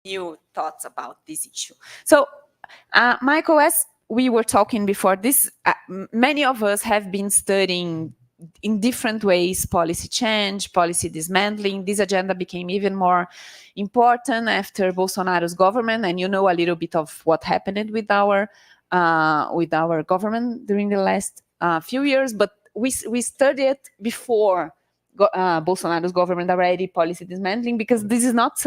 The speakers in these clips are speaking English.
new thoughts about this issue. So, Michael, as we were talking before this, many of us have been studying in different ways policy change, policy dismantling. This agenda became even more important after Bolsonaro's government, and you know a little bit of what happened with our government during the last few years. But we studied before Bolsonaro's government already policy dismantling, because this is not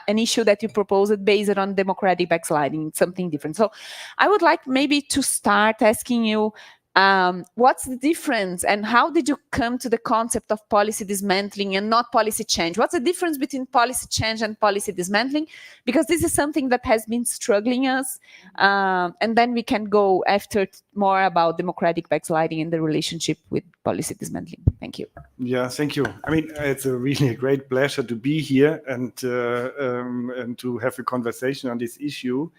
an issue that you proposed based on democratic backsliding. It's something different. So I would like maybe to start asking you, what's the difference, and how did you come to the concept of policy dismantling and not policy change? What's the difference between policy change and policy dismantling? Because this is something that has been struggling us, and then we can go after more about democratic backsliding and the relationship with policy dismantling. Thank you. Yeah, thank you. I mean, it's a really great pleasure to be here and to have a conversation on this issue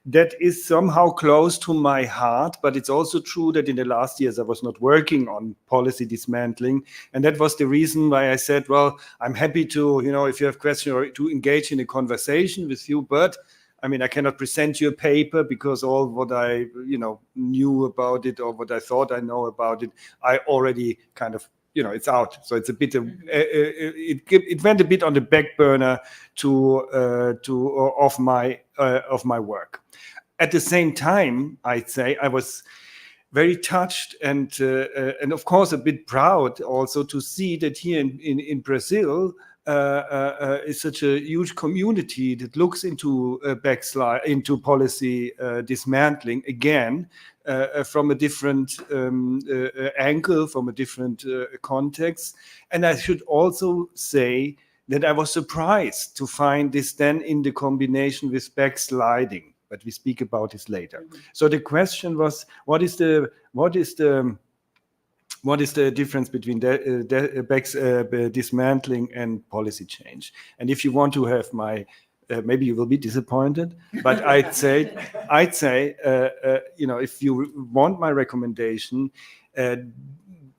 that is somehow close to my heart. But it's also true that in the last years I was not working on policy dismantling, and that was the reason why I said, well, I'm happy to, if you have questions, or to engage in a conversation with you, but I mean, I cannot present you a paper because all what I, knew about it or what I thought I know about it, I already kind of, it's out. So it's a bit of, it went a bit on the back burner of my work. At the same time, I'd say I was very touched and of course a bit proud also to see that here in Brazil is such a huge community that looks into into policy dismantling again from a different angle, from a different context. And I should also say that I was surprised to find this then in the combination with backsliding. But we speak about this later. Mm-hmm. So the question was, what is the difference between dismantling and policy change? And if you want to have my, maybe you will be disappointed, but I'd say, if you want my recommendation, there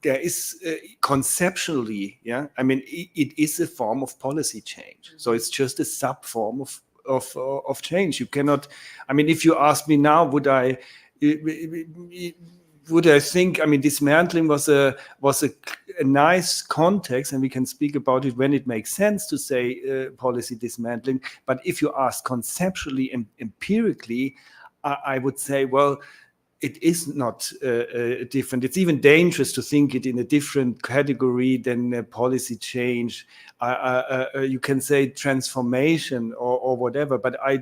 is conceptually, I mean, it is a form of policy change. So it's just a sub form of change. You cannot, I mean, if you ask me now, would I think, I mean, dismantling was a nice context, and we can speak about it when it makes sense to say policy dismantling. But if you ask conceptually and empirically, I would say, well, it is not different. It's even dangerous to think it in a different category than policy change. You can say transformation or whatever, but I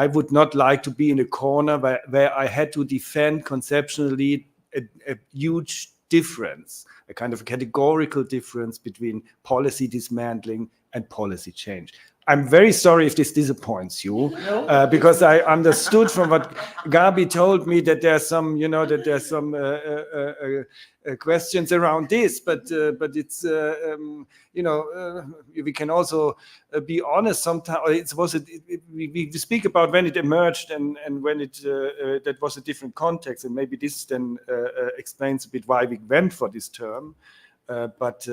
would not like to be in a corner where I had to defend conceptually a huge difference, a kind of categorical difference between policy dismantling and policy change. I'm very sorry if this disappoints you, because I understood from what Gabi told me that there's some, questions around this, but it's, we can also be honest. Sometimes we speak about when it emerged and when that was a different context, and maybe this then explains a bit why we went for this term. But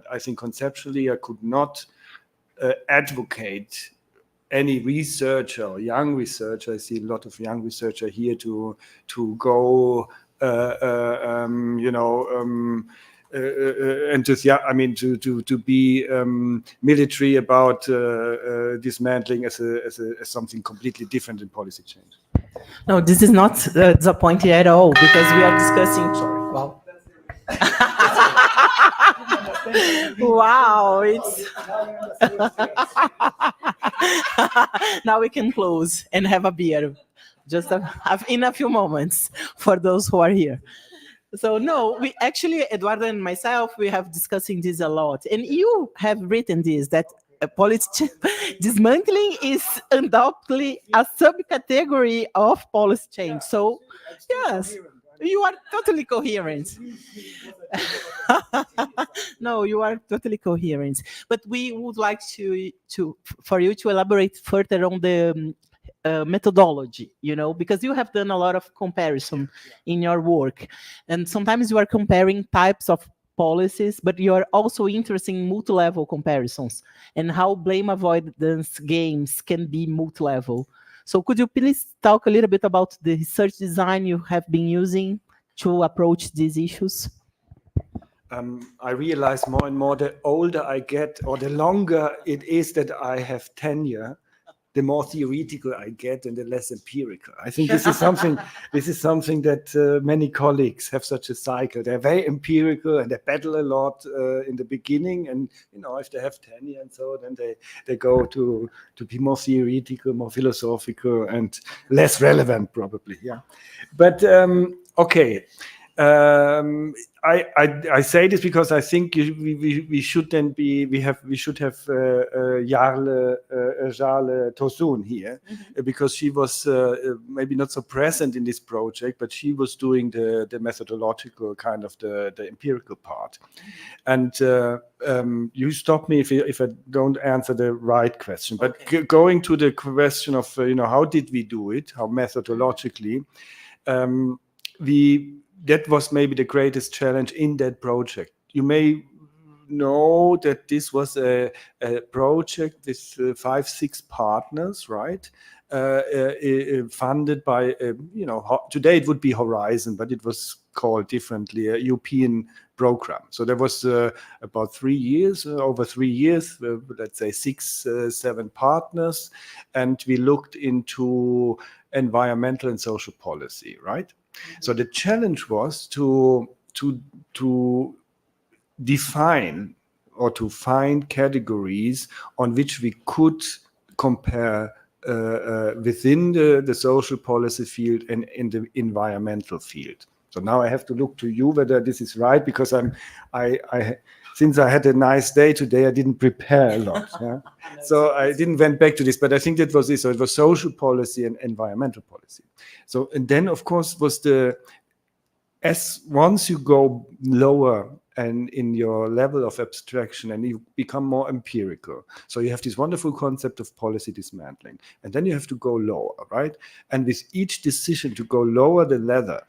I think conceptually I could not advocate any researcher or young researcher. I see a lot of young researcher here to go, enthusiastic. I mean, to be military about dismantling as something completely different in policy change. No, this is not disappointing at all, because we are discussing. Sorry. Wow. Wow, it's now we can close and have a beer, just in a few moments for those who are here. So no, we actually, Eduardo and myself, we have discussing this a lot, and you have written this, that policy dismantling is undoubtedly a subcategory of policy change. So yes. You are totally coherent. No, you are totally coherent. But we would like for you to elaborate further on the methodology, because you have done a lot of comparison in your work, and sometimes you are comparing types of policies, but you're also interested in multi-level comparisons and how blame avoidance games can be multi-level. So could you please talk a little bit about the research design you have been using to approach these issues? I realize more and more the older I get, or the longer it is that I have tenure, the more theoretical I get and the less empirical. I think this is something. This is something that many colleagues have such a cycle. They're very empirical and they battle a lot in the beginning, and if they have tenure and so, then they go to be more theoretical, more philosophical, and less relevant probably. Yeah, but okay. I say this because I think we should then be we should have Jarle Tosun here, because she was maybe not so present in this project, but she was doing the methodological kind of the empirical part. And you stop me if I don't answer the right question. But going to the question of how did we do it, how methodologically, that was maybe the greatest challenge in that project. You may know that this was a project with 5-6 partners, right? Funded by, today it would be Horizon, but it was called differently, a European program. So there was about 3 years, over 3 years, let's say 6-7 partners, and we looked into environmental and social policy, right? So the challenge was to define or to find categories on which we could compare within the social policy field and in the environmental field. So now I have to look to you whether this is right, because since I had a nice day today, I didn't prepare a lot. Yeah? So I didn't went back to this, but I think that was it. So it was social policy and environmental policy. So, and then of course was once you go lower and in your level of abstraction and you become more empirical. So you have this wonderful concept of policy dismantling, and then you have to go lower, right? And with each decision to go lower the ladder,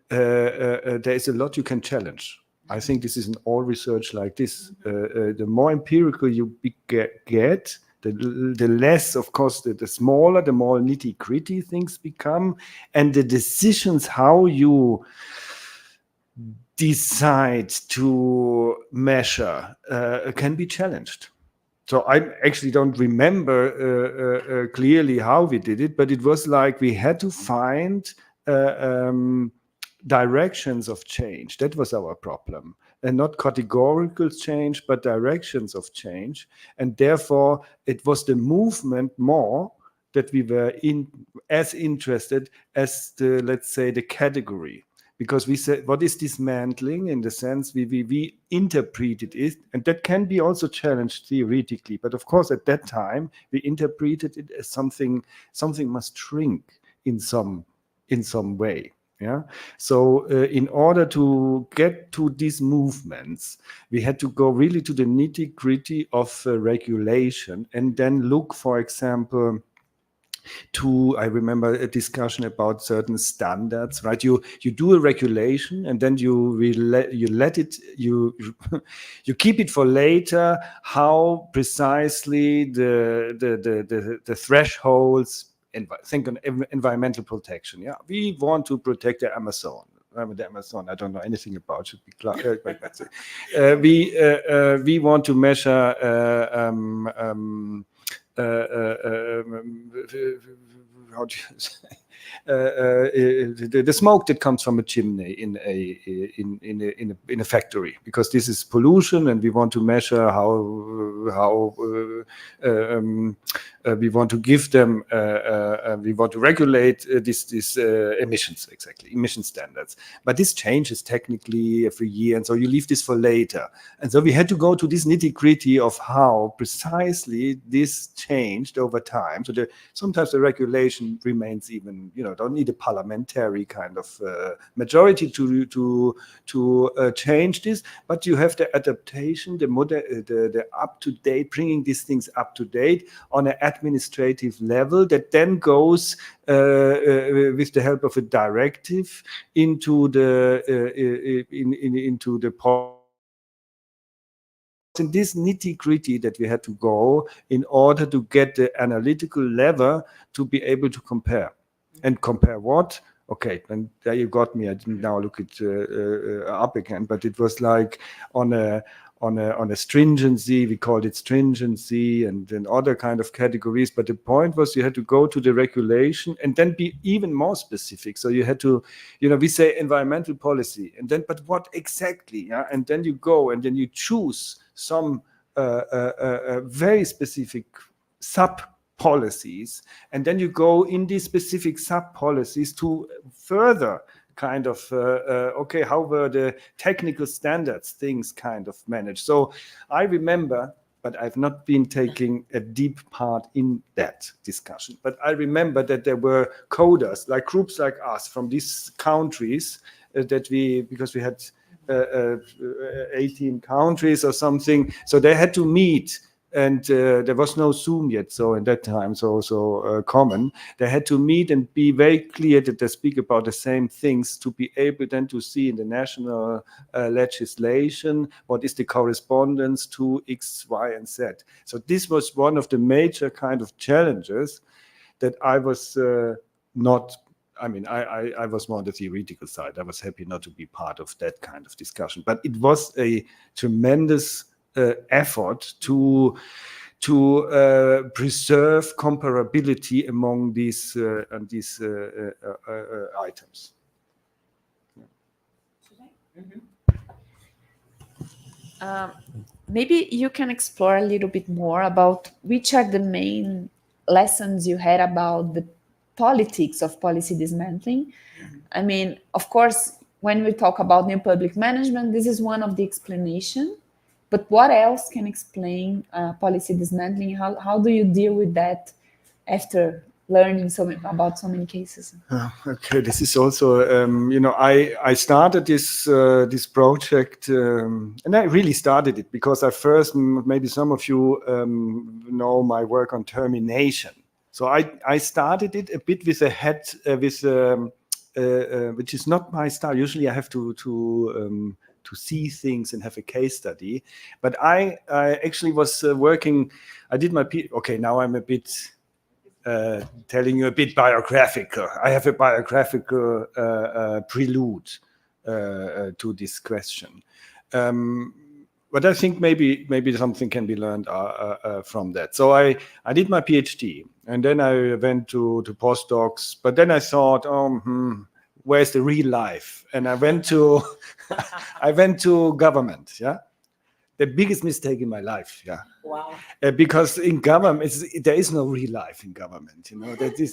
there is a lot you can challenge. I think this is in all research like this. The more empirical you get, the less, of course, the smaller, the more nitty-gritty things become, and the decisions how you decide to measure can be challenged. So I actually don't remember clearly how we did it, but it was like we had to find directions of change. That was our problem. And not categorical change, but directions of change. And therefore, it was the movement more that we were as interested as let's say, the category. Because we said, what is dismantling? In the sense we interpreted it, and that can be also challenged theoretically. But of course, at that time, we interpreted it as something must shrink in some way. Yeah. So in order to get to these movements, we had to go really to the nitty-gritty of regulation, and then look, for example, I remember a discussion about certain standards, right? You do a regulation, and then you keep it for later, how precisely the thresholds. Think on environmental protection. Yeah, we want to protect the Amazon. The Amazon, I don't know anything about. Should be clear. We want to measure how do you say? The smoke that comes from a chimney in a factory, because this is pollution, and we want to measure how we want to give them, we want to regulate these emissions, exactly, emission standards. But this changes technically every year, and so you leave this for later. And so we had to go to this nitty-gritty of how precisely this changed over time. So sometimes the regulation remains even, don't need a parliamentary kind of majority to change this, but you have the adaptation, the up-to-date, bringing these things up to date on an administrative level that then goes with the help of a directive into the in this nitty-gritty that we had to go in order to get the analytical level to be able to compare. And compare what? Okay, and there you got me. I didn't now look it up again, but it was like on a stringency, we called it stringency, and then other kind of categories. But the point was you had to go to the regulation and then be even more specific. So you had to, we say environmental policy, and then, but what exactly? Yeah, and then you go and then you choose some very specific sub-policies, and then you go in these specific sub-policies to further kind of, okay, how were the technical standards things kind of managed? So I remember, but I've not been taking a deep part in that discussion, but I remember that there were coders, like groups like us from these countries because we had 18 countries or something, so they had to meet. And there was no Zoom yet, so in that time, so common. They had to meet and be very clear that they speak about the same things to be able then to see in the national legislation what is the correspondence to X, Y, and Z. So this was one of the major kind of challenges that I was not. I mean, I was more on the theoretical side. I was happy not to be part of that kind of discussion, but it was a tremendous effort to preserve comparability among these items. Maybe you can explore a little bit more about which are the main lessons you had about the politics of policy dismantling. I mean, of course, when we talk about new public management, this is one of the explanation. But what else can explain policy dismantling? How do you deal with that after learning about so many cases? Okay, this is also, I started this project, and I really started it because I first, maybe some of you know my work on termination. So I started it a bit with a head, which is not my style. Usually I have to see things and have a case study. But I actually was working, I did my, okay, now I'm a bit telling you a bit biographical. I have a biographical prelude to this question. But I think maybe something can be learned from that. So I did my PhD, and then I went to postdocs, but then I thought, where's the real life? And I went to government. Yeah, the biggest mistake in my life. Yeah. Wow. Because in government, there is no real life in government. Because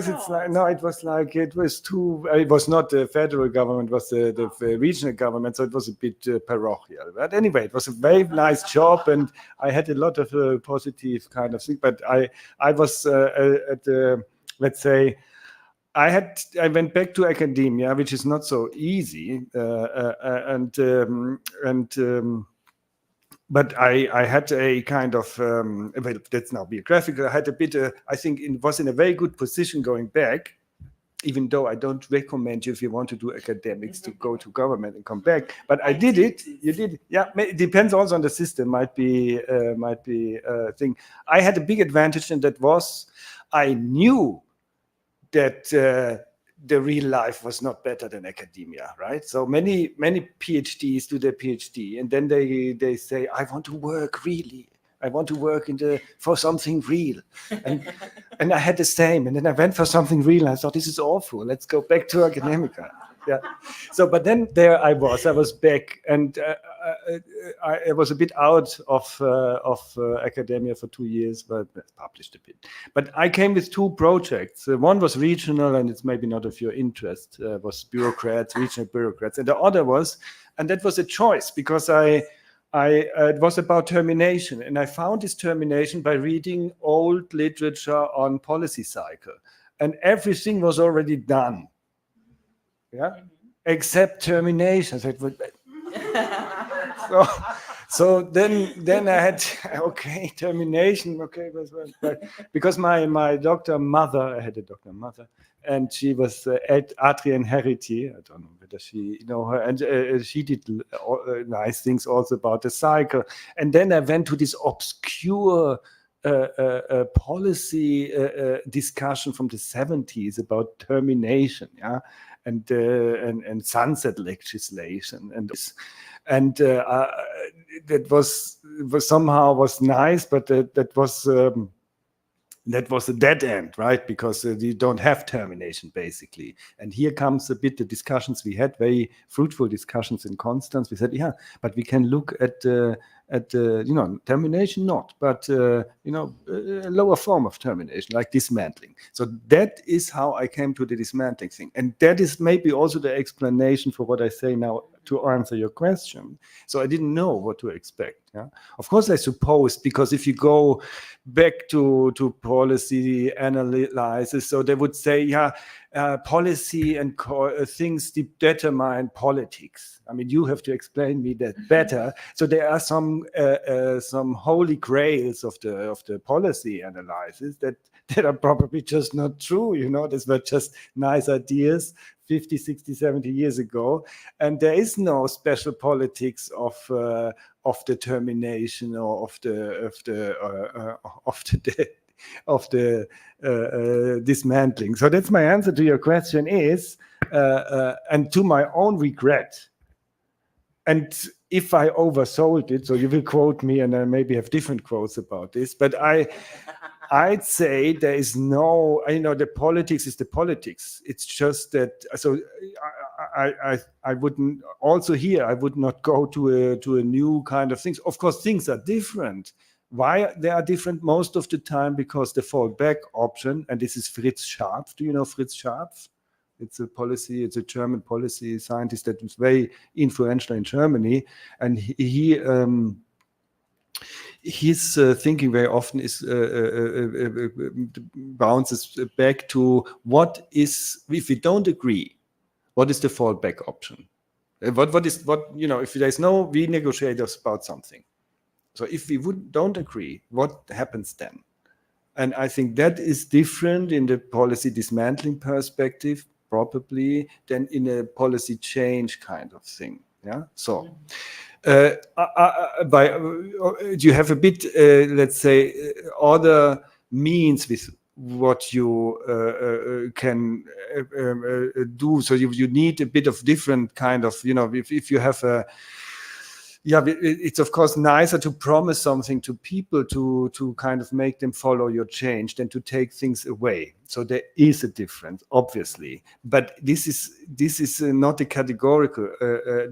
it's like it was not the federal government, it was the regional government, so it was a bit parochial. But anyway, it was a very nice job, and I had a lot of positive kind of thing. But I was at the, let's say, I went back to academia, which is not so easy, but I had a kind of, well, that's now biographical. I had a bit, I think it was in a very good position going back, even though I don't recommend you if you want to do academics to go to government and come back. But I did it. You did it. Yeah, it depends also on the system. Might be a thing. I had a big advantage, and that was I knew that the real life was not better than academia, right? So many PhDs do their PhD, and then they say, I want to work really. I want to work for something real. And I had the same. And then I went for something real. And I thought, this is awful. Let's go back to academia. Yeah. So, but then there I was back, and I was a bit out of academia for 2 years, but published a bit. But I came with 2 projects. One was regional, and it's maybe not of your interest, was regional bureaucrats. And the other was, and that was a choice, because it was about termination. And I found this termination by reading old literature on policy cycle. And everything was already done. Yeah, except termination. So, So then I had termination, but because my doctor mother, I had a doctor mother, and she was Adrienne Heritier. I don't know whether she know her, and she did nice things also about the cycle. And then I went to this obscure policy discussion from the 70s about termination, yeah, and sunset legislation and this. And that was somehow nice, but that was a dead end, right? Because you don't have termination, basically. And here comes a bit the discussions we had, very fruitful discussions in Constance. We said, yeah, but we can look at termination, not, but a lower form of termination, like dismantling. So that is how I came to the dismantling thing, and that is maybe also the explanation for what I say now to answer your question. So I didn't know what to expect. Yeah, of course I suppose, because if you go back to policy analysis, so they would say, yeah, policy and things determine politics. I mean, you have to explain me that better. So there are some holy grails of the policy analysis that are probably just not true. These were just nice ideas 50, 60, 70 years ago, and there is no special politics of determination or of the dismantling. So that's my answer to your question is, and to my own regret. And if I oversold it, so you will quote me, and I maybe have different quotes about this, but I'd say there is no, the politics is the politics. It's just that, so I wouldn't, also here, I would not go to a new kind of things. Of course, things are different. Why they are different most of the time? Because the fallback option, and this is Fritz Scharpf. Do you know Fritz Scharpf? It's a German policy scientist that was very influential in Germany, and his thinking very often is bounces back to what is, if we don't agree, what is the fallback option? If there's no, we negotiate about something. So if we don't agree, what happens then? And I think that is different in the policy dismantling perspective, probably, than in a policy change kind of thing. Yeah. So, do you have a bit, let's say, other means with what you can do? So you need a bit of different kind of, if you have a. Yeah, it's of course nicer to promise something to people to kind of make them follow your change than to take things away. So there is a difference, obviously, but this is not a categorical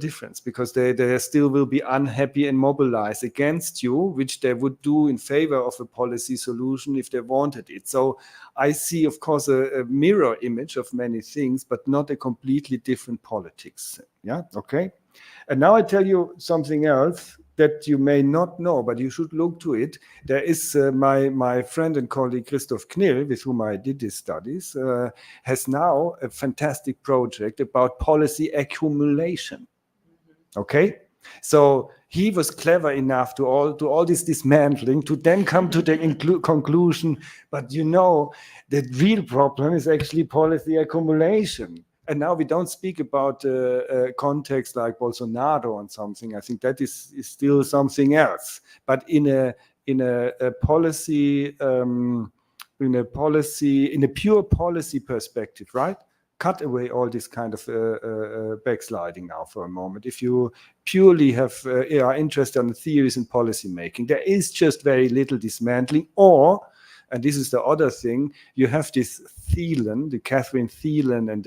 difference, because they still will be unhappy and mobilize against you, which they would do in favor of a policy solution if they wanted it. So I see, of course, a mirror image of many things, but not a completely different politics. Yeah, okay. And now I tell you something else that you may not know, but you should look to it. There is my friend and colleague Christoph Knill, with whom I did these studies, has now a fantastic project about policy accumulation. Okay? So he was clever enough to all this dismantling to then come to the conclusion, but the real problem is actually policy accumulation. And now we don't speak about context like Bolsonaro and something. I think that is still something else. But in a policy, in a pure policy perspective, right? Cut away all this kind of backsliding now for a moment. If you purely are interested in the theories and policy making, there is just very little dismantling, and this is the other thing, you have this Thielen, the Catherine Thielen, and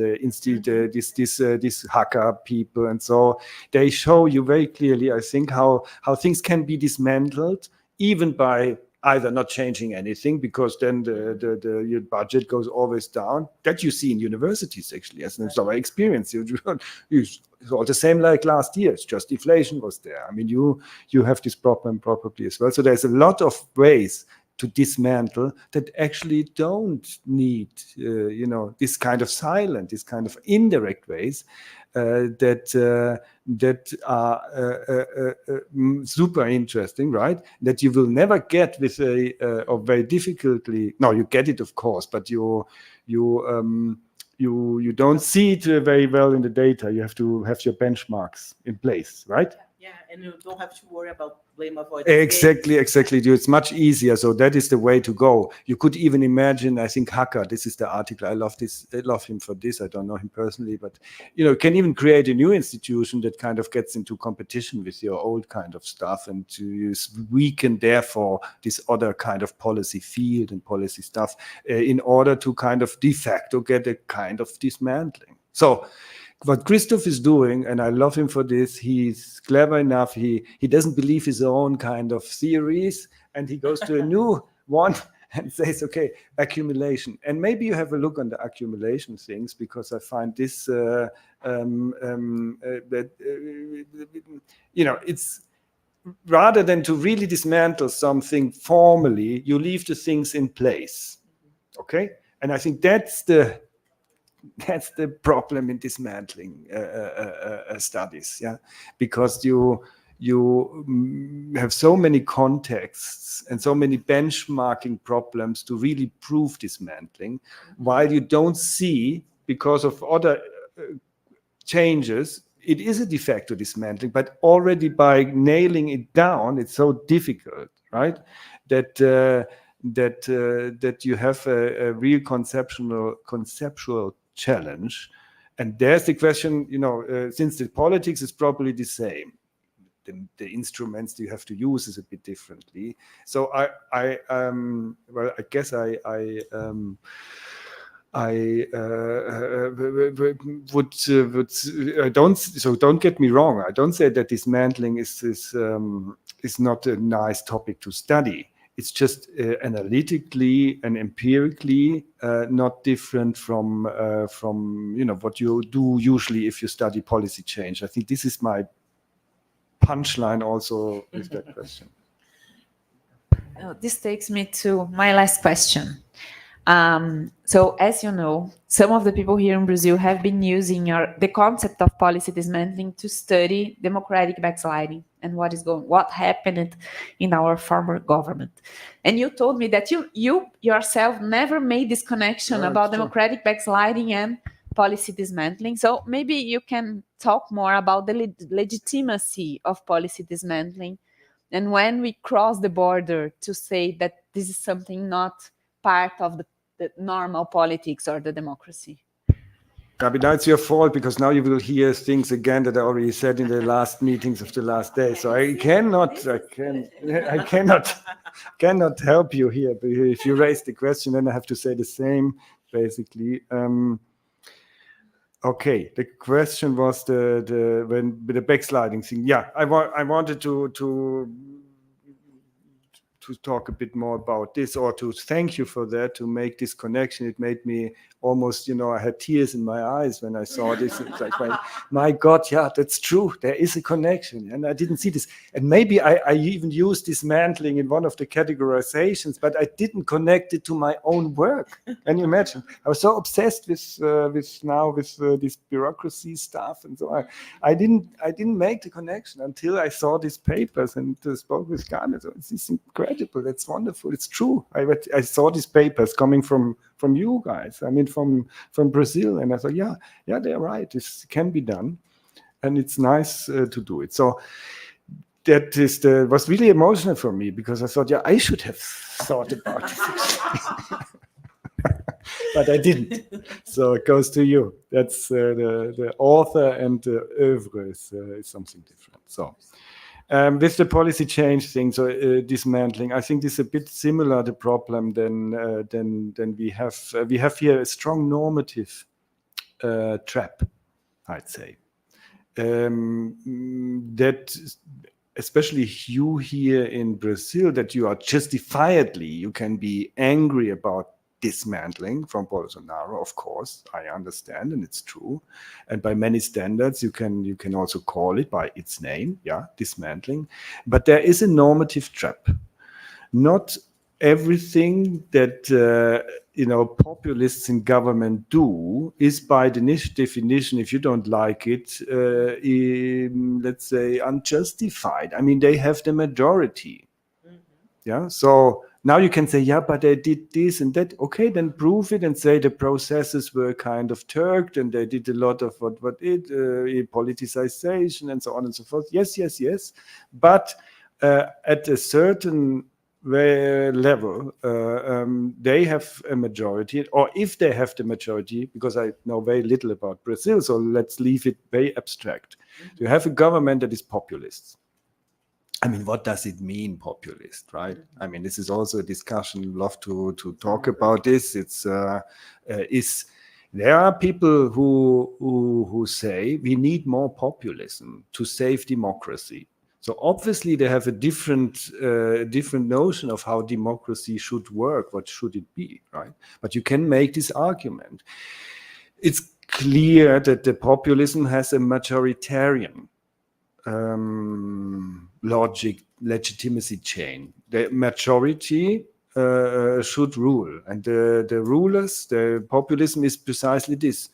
this hacker people, and so they show you very clearly, I think, how things can be dismantled, even by either not changing anything, because then your budget goes always down. That you see in universities, actually, as it's our experience. It's all the same like last year. It's just inflation was there. I mean, you have this problem probably as well. So there's a lot of ways to dismantle that actually don't need, this kind of silent, this kind of indirect ways that are super interesting, right? That you will never get with or very difficultly. No, you get it, of course, but you don't see it very well in the data. You have to have your benchmarks in place, right? Yeah, and you don't have to worry about blame avoidance. Exactly. It's much easier. So that is the way to go. You could even imagine, I think Hacker, this is the article. I love him for this. I don't know him personally, but can even create a new institution that kind of gets into competition with your old kind of stuff and to weaken therefore this other kind of policy field and policy stuff in order to kind of de facto get a kind of dismantling. So what Christoph is doing, and I love him for this, he's clever enough, he doesn't believe his own kind of theories, and he goes to a new one and says, okay, accumulation. And maybe you have a look on the accumulation things, because I find this, it's rather than to really dismantle something formally, you leave the things in place, okay? And I think that's the problem in dismantling studies, yeah, because you have so many contexts and so many benchmarking problems to really prove dismantling, while you don't see, because of other changes, it is a de facto dismantling, but already by nailing it down, it's so difficult, right? That you have a real conceptual challenge. And there's the question, since the politics is probably the same, the instruments you have to use is a bit differently. So I guess I don't get me wrong. I don't say that dismantling is not a nice topic to study. It's just analytically and empirically not different from what you do usually if you study policy change. I think this is my punchline also with that question. This takes me to my last question. So as you know, some of the people here in Brazil have been using the concept of policy dismantling to study democratic backsliding and what happened in our former government. And you told me that you yourself never made this connection about democratic backsliding and policy dismantling. So maybe you can talk more about the legitimacy of policy dismantling, and when we cross the border to say that this is something not part of the normal politics or the democracy. Gabi, now it's your fault, because now you will hear things again that I already said in the last meetings of the last day. So I cannot help you here. But if you raise the question, then I have to say the same, basically. Okay, the question was the backsliding thing. Yeah, I wanted to talk a bit more about this, or to thank you for that, to make this connection. It made me almost, I had tears in my eyes when I saw this. It's like, my God, yeah, that's true. There is a connection, and I didn't see this. And maybe I even used dismantling in one of the categorizations, but I didn't connect it to my own work. Can you imagine? I was so obsessed with this bureaucracy stuff, and so I didn't make the connection until I saw these papers and spoke with Gabi. So it's incredible. That's wonderful. It's true. I saw these papers coming from you guys. I mean, from Brazil, and I thought, yeah, they're right. This can be done, and it's nice to do it. So that was really emotional for me, because I thought, yeah, I should have thought about this, but I didn't. So it goes to you. That's the author, and the oeuvre is something different. So. With the policy change thing, so dismantling, I think this is a bit similar the problem than we have. We have here a strong normative trap, I'd say. That especially you here in Brazil, that you are justifiably, you can be angry about dismantling from Bolsonaro, of course, I understand, and it's true. And by many standards, you can also call it by its name, yeah, dismantling. But there is a normative trap. Not everything that populists in government do is by the definition, if you don't like it, let's say unjustified. I mean, they have the majority. Yeah. So now you can say, yeah, but they did this and that. Okay, then prove it and say the processes were kind of turked and they did a lot of politicization and so on and so forth. Yes. But at a certain level, they have a majority, or if they have the majority, because I know very little about Brazil, so let's leave it very abstract. You have a government that is populist. I mean, what does it mean, populist, right? I mean, this is also a discussion. Love to talk about this. There are people who say we need more populism to save democracy. So obviously they have a different notion of how democracy should work. What should it be, right? But you can make this argument. It's clear that the populism has a majoritarian legitimacy chain. The majority should rule, and the rulers, the populism is precisely this.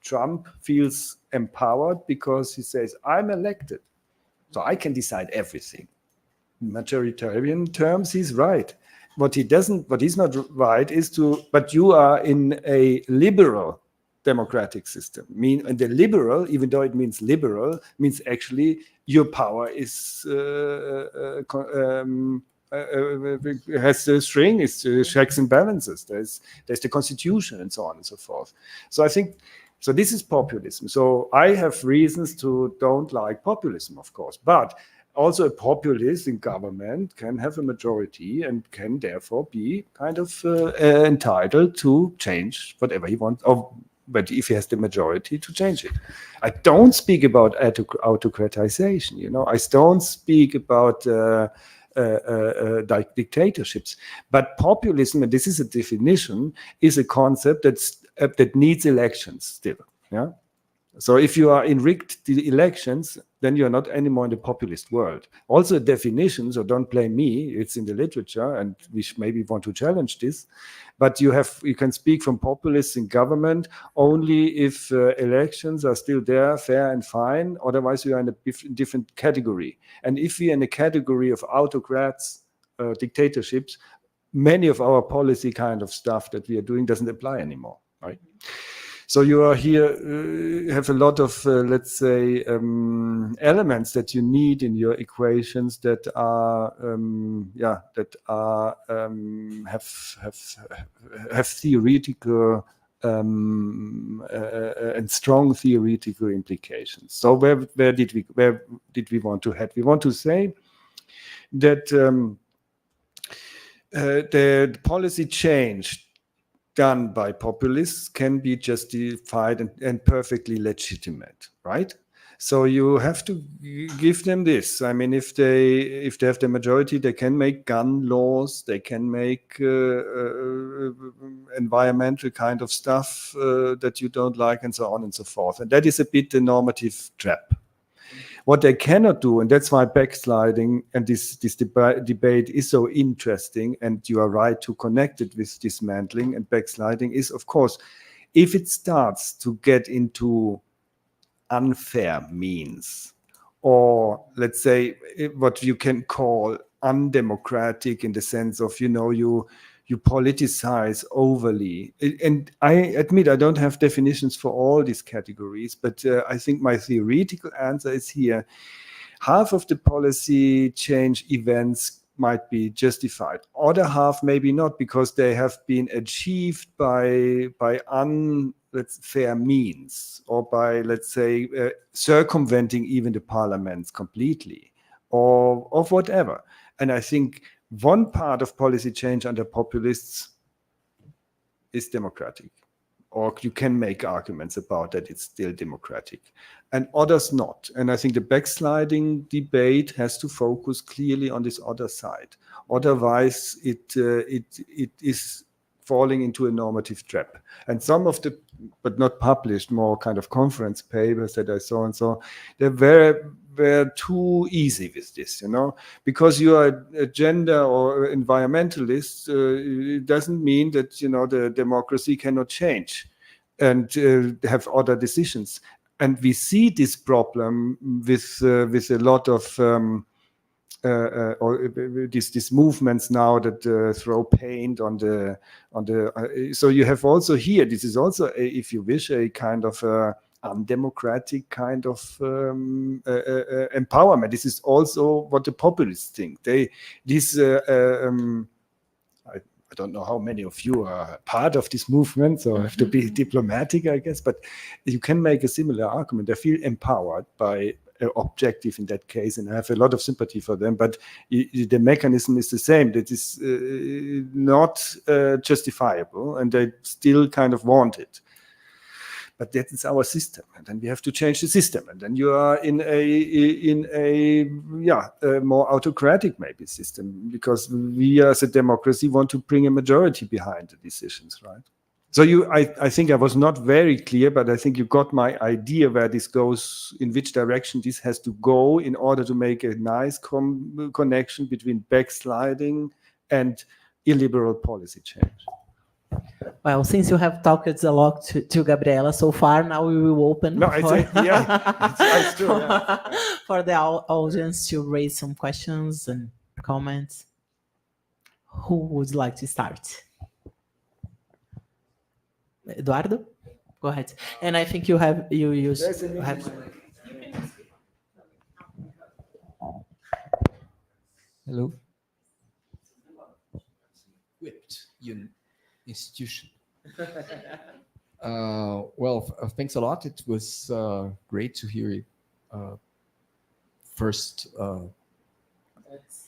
Trump feels empowered because he says, I'm elected, so I can decide everything. In majoritarian terms, he's right. What he's not right is but you are in a liberal democratic system. And the liberal, even though it means liberal, means actually your power is has the string, it's checks and balances. There's the constitution and so on and so forth. So I think this is populism. So I have reasons to don't like populism, of course, but also a populist in government can have a majority and can therefore be kind of entitled to change whatever he wants. But if he has the majority, to change it. I don't speak about autocratization, I don't speak about dictatorships. But populism, and this is a definition, is a concept that needs elections still. Yeah. So if you are in rigged the elections, then you're not anymore in the populist world. Also definition, so don't blame me, it's in the literature, and we maybe want to challenge this. But you can speak from populists in government only if elections are still there, fair and fine. Otherwise, you are in a different category. And if we are in a category of autocrats, dictatorships, many of our policy kind of stuff that we are doing doesn't apply anymore, right? So you are here, have a lot of, let's say, elements that you need in your equations that are, have theoretical and strong theoretical implications. So where did we want to head? We want to say that the policy change done by populists can be justified and perfectly legitimate, right? So you have to give them this. I mean, if they have the majority, they can make gun laws, they can make environmental kind of stuff that you don't like, and so on and so forth. And that is a bit the normative trap. What they cannot do, and that's why backsliding and this debate is so interesting, and you are right to connect it with dismantling and backsliding, is, of course, if it starts to get into unfair means, or let's say what you can call undemocratic in the sense of, you politicize overly. And I admit I don't have definitions for all these categories, but I think my theoretical answer is here. Half of the policy change events might be justified. Other half maybe not, because they have been achieved by fair means, or by, let's say, circumventing even the parliaments completely, or of whatever. And I think one part of policy change under populists is democratic, or you can make arguments about that it's still democratic, and others not. And I think the backsliding debate has to focus clearly on this other side. Otherwise, it is falling into a normative trap. And some of the, but not published, more kind of conference papers that I saw and so, they're very, were too easy with this, you know, because you are a gender or environmentalist. It doesn't mean that, you know, the democracy cannot change and have other decisions. And we see this problem with a lot of or these movements now that throw paint on the so you have also here, this is also if you wish, a kind of undemocratic kind of empowerment. This is also what the populists think. I don't know how many of you are part of this movement, so I have to be diplomatic, I guess, but you can make a similar argument. I feel empowered by objective in that case, and I have a lot of sympathy for them, but the mechanism is the same. That is not justifiable, and they still kind of want it. But that is our system, and then we have to change the system, and then you are in a more autocratic maybe system, because we as a democracy want to bring a majority behind the decisions, right? So I think I was not very clear, but I think you got my idea where this goes, in which direction this has to go in order to make a nice connection between backsliding and illiberal policy change. Well, since you have talked a lot to Gabriela so far, now we will open it's true, yeah. for the audience to raise some questions and comments. Who would like to start? Eduardo, go ahead. And I think you have Hello. Whipped institution. Thanks a lot. It was great to hear first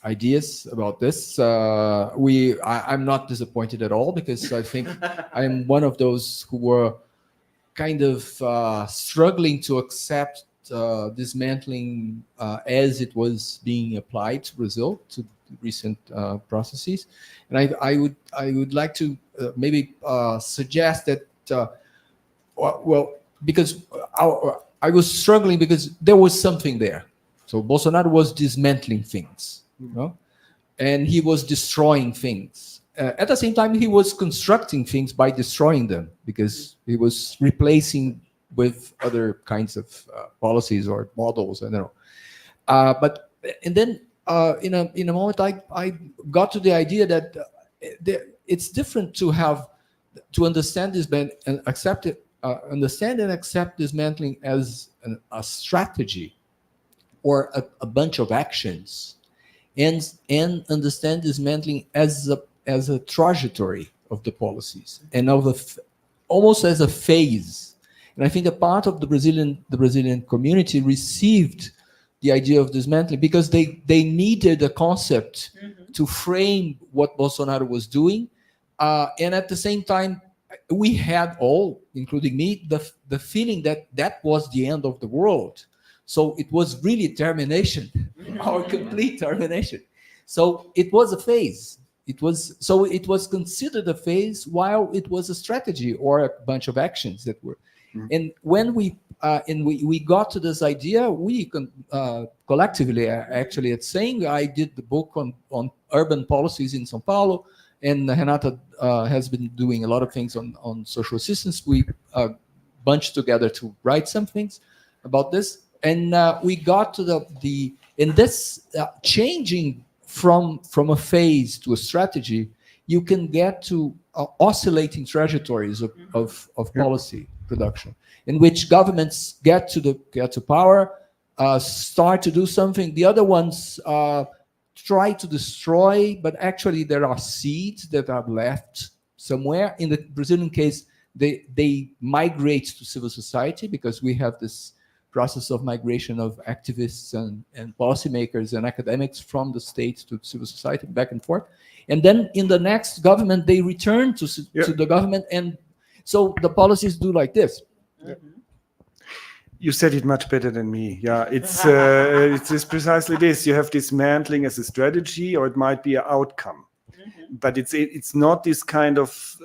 ideas about this. I'm not disappointed at all, because I think I'm one of those who were kind of struggling to accept dismantling as it was being applied to Brazil, to recent processes. And I would like to maybe suggest that because I was struggling because there was something there. So Bolsonaro was dismantling things, you know? And he was destroying things. At the same time, he was constructing things by destroying them, because he was replacing with other kinds of policies or models. I don't know. And then in a moment, I got to the idea that it's different to understand this and accept it, understand and accept dismantling as a strategy or a bunch of actions, and understand dismantling as a trajectory of the policies, and almost as a phase. And I think a part of the Brazilian community received the idea of dismantling because they needed a concept to frame what Bolsonaro was doing, and at the same time, we had all, including me, the feeling that was the end of the world. So it was really termination, our complete termination. So it was a phase. It was considered a phase while it was a strategy or a bunch of actions that were. And when we got to this idea, we collectively, actually at CEM, I did the book on urban policies in São Paulo, and Renata has been doing a lot of things on social assistance. We bunched together to write some things about this, and we got to this changing from a phase to a strategy. You can get to oscillating trajectories of policy production, in which governments get to power, start to do something. The other ones try to destroy, but actually there are seeds that are left somewhere. In the Brazilian case, they migrate to civil society, because we have this process of migration of activists and policymakers and academics from the state to civil society, back and forth. And then in the next government, they return to the government. And so the policies do like this. You said it much better than me. Yeah, it's precisely this. You have dismantling as a strategy, or it might be an outcome, but it's not this kind of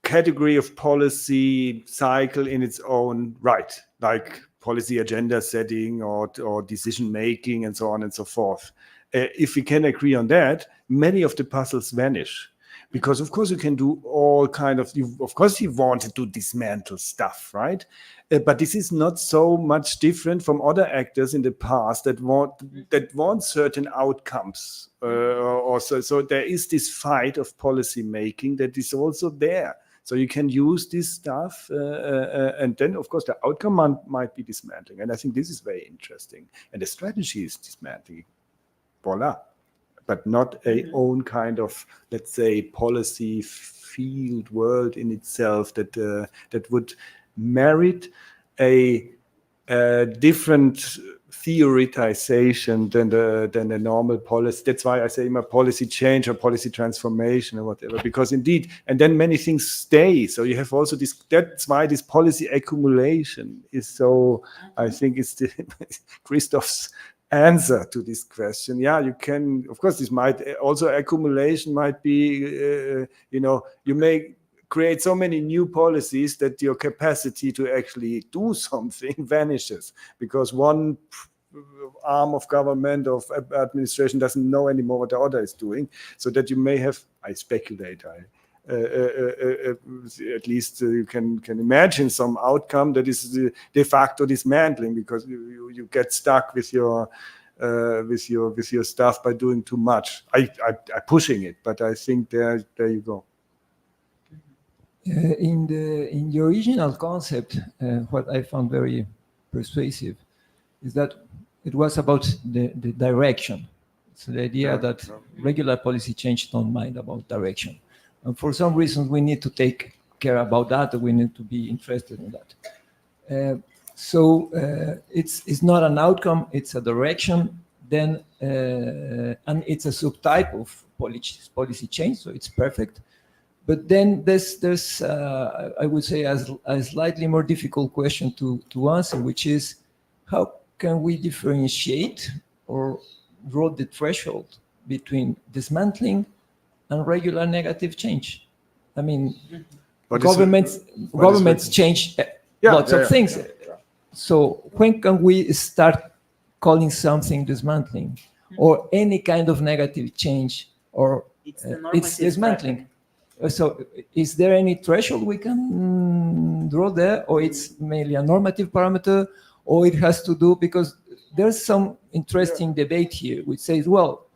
category of policy cycle in its own right, like policy agenda setting or decision making and so on and so forth. If we can agree on that, many of the puzzles vanish. Because of course you can do all kind of, of course you wanted to dismantle stuff, right? But this is not so much different from other actors in the past that want certain outcomes. So there is this fight of policy making that is also there. So you can use this stuff, and then of course the outcome might be dismantling. And I think this is very interesting. And the strategy is dismantling. Voila. But not a own kind of, let's say, policy field world in itself that would merit a different theoretization than a normal policy. That's why I say my policy change or policy transformation or whatever, because indeed, and then many things stay. So you have also this, that's why this policy accumulation is so, I think it's Christoph's answer to this question. Yeah, you can, of course, this might also, accumulation might be, you may create so many new policies that your capacity to actually do something vanishes because one arm of government, of administration doesn't know anymore what the other is doing, so that you may have, I speculate, at least you can imagine some outcome that is de facto dismantling because you get stuck with your stuff by doing too much. I'm pushing it, but I think there you go. In the original concept, what I found very persuasive is that it was about the direction. So the idea that regular policy change don't mind about direction. And for some reasons, we need to take care about that. We need to be interested in that. So it's not an outcome; it's a direction. Then and it's a subtype of policy change, so it's perfect. But then there's I would say a slightly more difficult question to answer, which is how can we differentiate or draw the threshold between dismantling and regular negative change? I mean, governments change lots of things. So when can we start calling something dismantling or any kind of negative change, or it's dismantling? So is there any threshold we can draw there, or it's mainly a normative parameter, or it has to do, because there's some interesting debate here which says, well,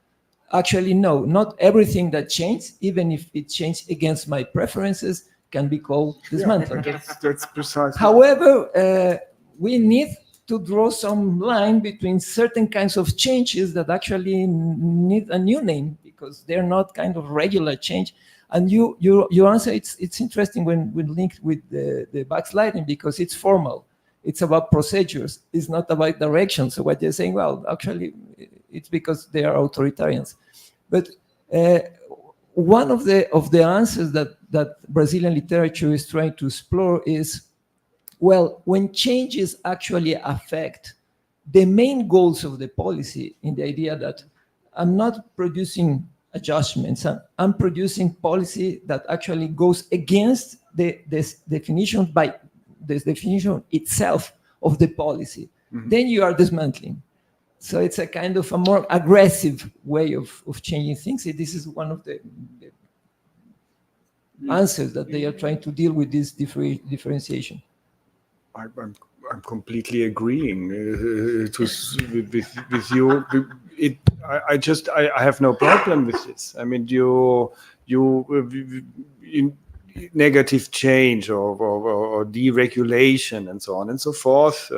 actually, no, not everything that changes, even if it changes against my preferences, can be called dismantling. That's precisely. However, we need to draw some line between certain kinds of changes that actually need a new name because they're not kind of regular change. And your answer, it's interesting when linked with the backsliding because it's formal. It's about procedures. It's not about direction. So what they're saying, well, actually, it's because they are authoritarians. But one of the answers that Brazilian literature is trying to explore is, well, when changes actually affect the main goals of the policy, in the idea that I'm not producing adjustments, I'm producing policy that actually goes against this definition by this definition itself of the policy, then you are dismantling. So it's a kind of a more aggressive way of changing things. This is one of the answers that they are trying to deal with this differentiation. I'm completely agreeing with you. I have no problem with this. I mean, you negative change or deregulation and so on and so forth.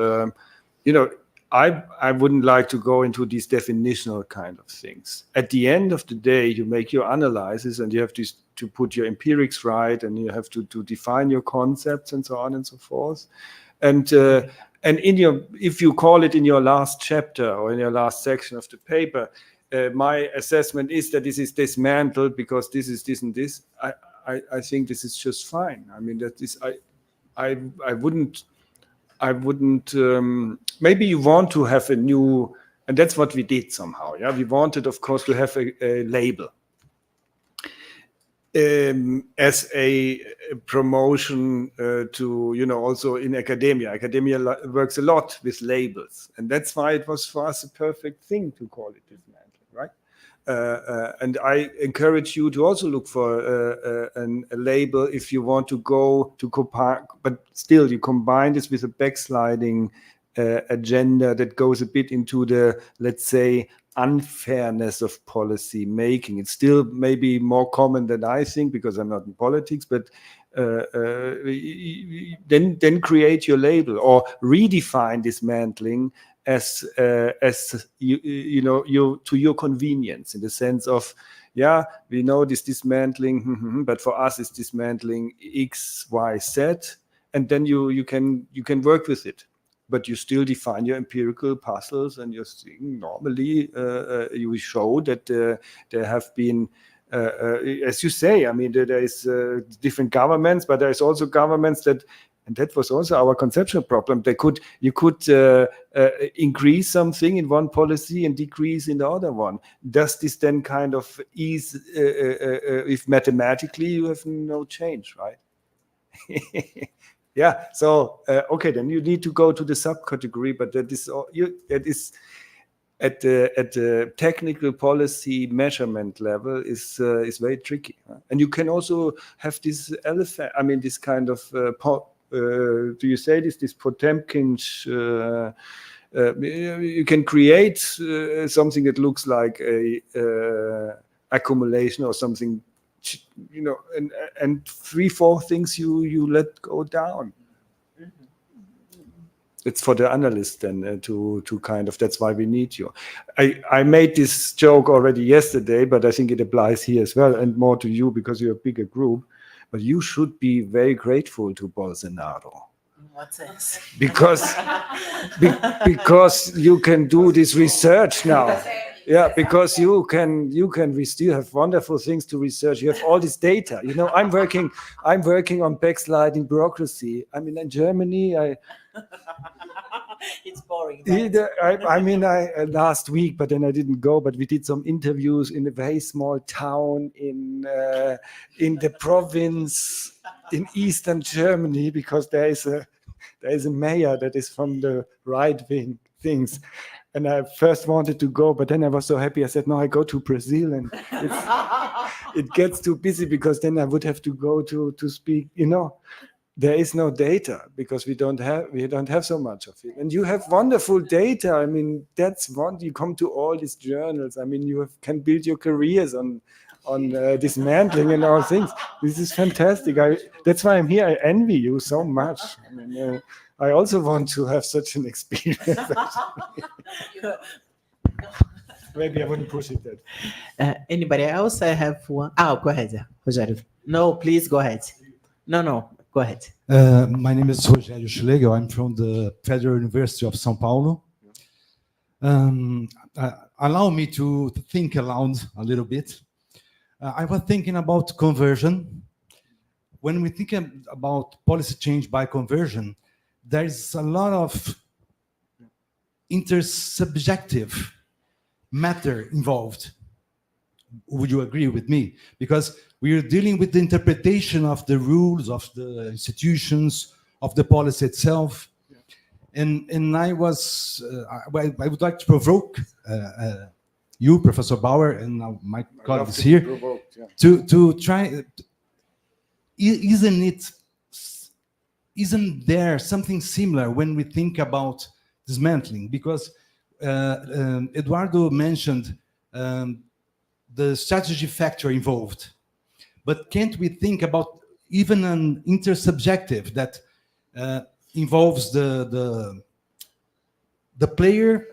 I wouldn't like to go into these definitional kind of things. At the end of the day, you make your analysis and you have to put your empirics right, and you have to define your concepts and so on and so forth. And if you call it in your last chapter or in your last section of the paper, my assessment is that this is dismantled because this is this and this. I think this is just fine. I mean, that is I wouldn't. Maybe you want to have a new, and that's what we did somehow. Yeah, we wanted, of course, to have a label. as a promotion to, also in academia. Academia works a lot with labels, and that's why it was for us a perfect thing to call it dismantling, right? And I encourage you to also look for a label if you want to go to combine, but still you combine this with a backsliding agenda that goes a bit into the, let's say, unfairness of policy making. It's still maybe more common than I think because I'm not in politics, but then create your label or redefine dismantling as you to your convenience, in the sense of, yeah, we know this dismantling, but for us it's dismantling X, Y, Z, and then you can work with it. But you still define your empirical puzzles, and you're seeing normally you show that there have been, as you say, I mean, there is different governments, but there is also governments that, and that was also our conceptual problem. You could increase something in one policy and decrease in the other one. Does this then kind of ease if mathematically you have no change, right? Yeah, so okay, then you need to go to the subcategory, but that is at the technical policy measurement level is very tricky, and you can also have this elephant. I mean, this kind of do you say this Potemkin? You can create something that looks like a accumulation or something. And 3-4 things you let go down. It's for the analyst then to kind of, that's why we need you. I made this joke already yesterday, but I think it applies here as well, and more to you because you're a bigger group. But you should be very grateful to Bolsonaro. What's this? Because you can do this research now. Yeah, because you can. We still have wonderful things to research. You have all this data. I'm working on backsliding bureaucracy. I mean, in Germany, It's boring. I last week, but then I didn't go. But we did some interviews in a very small town in the province in eastern Germany, because there is a mayor that is from the right wing things. And I first wanted to go, but then I was so happy. I said, no, I go to Brazil, and it gets too busy, because then I would have to go to speak. There is no data because we don't have so much of it. And you have wonderful data. I mean, that's one. You come to all these journals. I mean, you can build your careers on dismantling and all things. This is fantastic. That's why I'm here. I envy you so much. I mean, I also want to have such an experience. Maybe I wouldn't push it that. Anybody else? I have one. Oh, go ahead, Rogério. No, please go ahead. No, go ahead. My name is Rogério Schlegel. I'm from the Federal University of São Paulo. Allow me to think aloud a little bit. I was thinking about conversion. When we think about policy change by conversion, there's a lot of intersubjective matter involved. Would you agree with me? Because we are dealing with the interpretation of the rules, of the institutions, of the policy itself. And I would like to provoke you, Professor Bauer, and my colleagues here, to try. Isn't there something similar when we think about dismantling? Because Eduardo mentioned the strategy factor involved, but can't we think about even an intersubjective that involves the player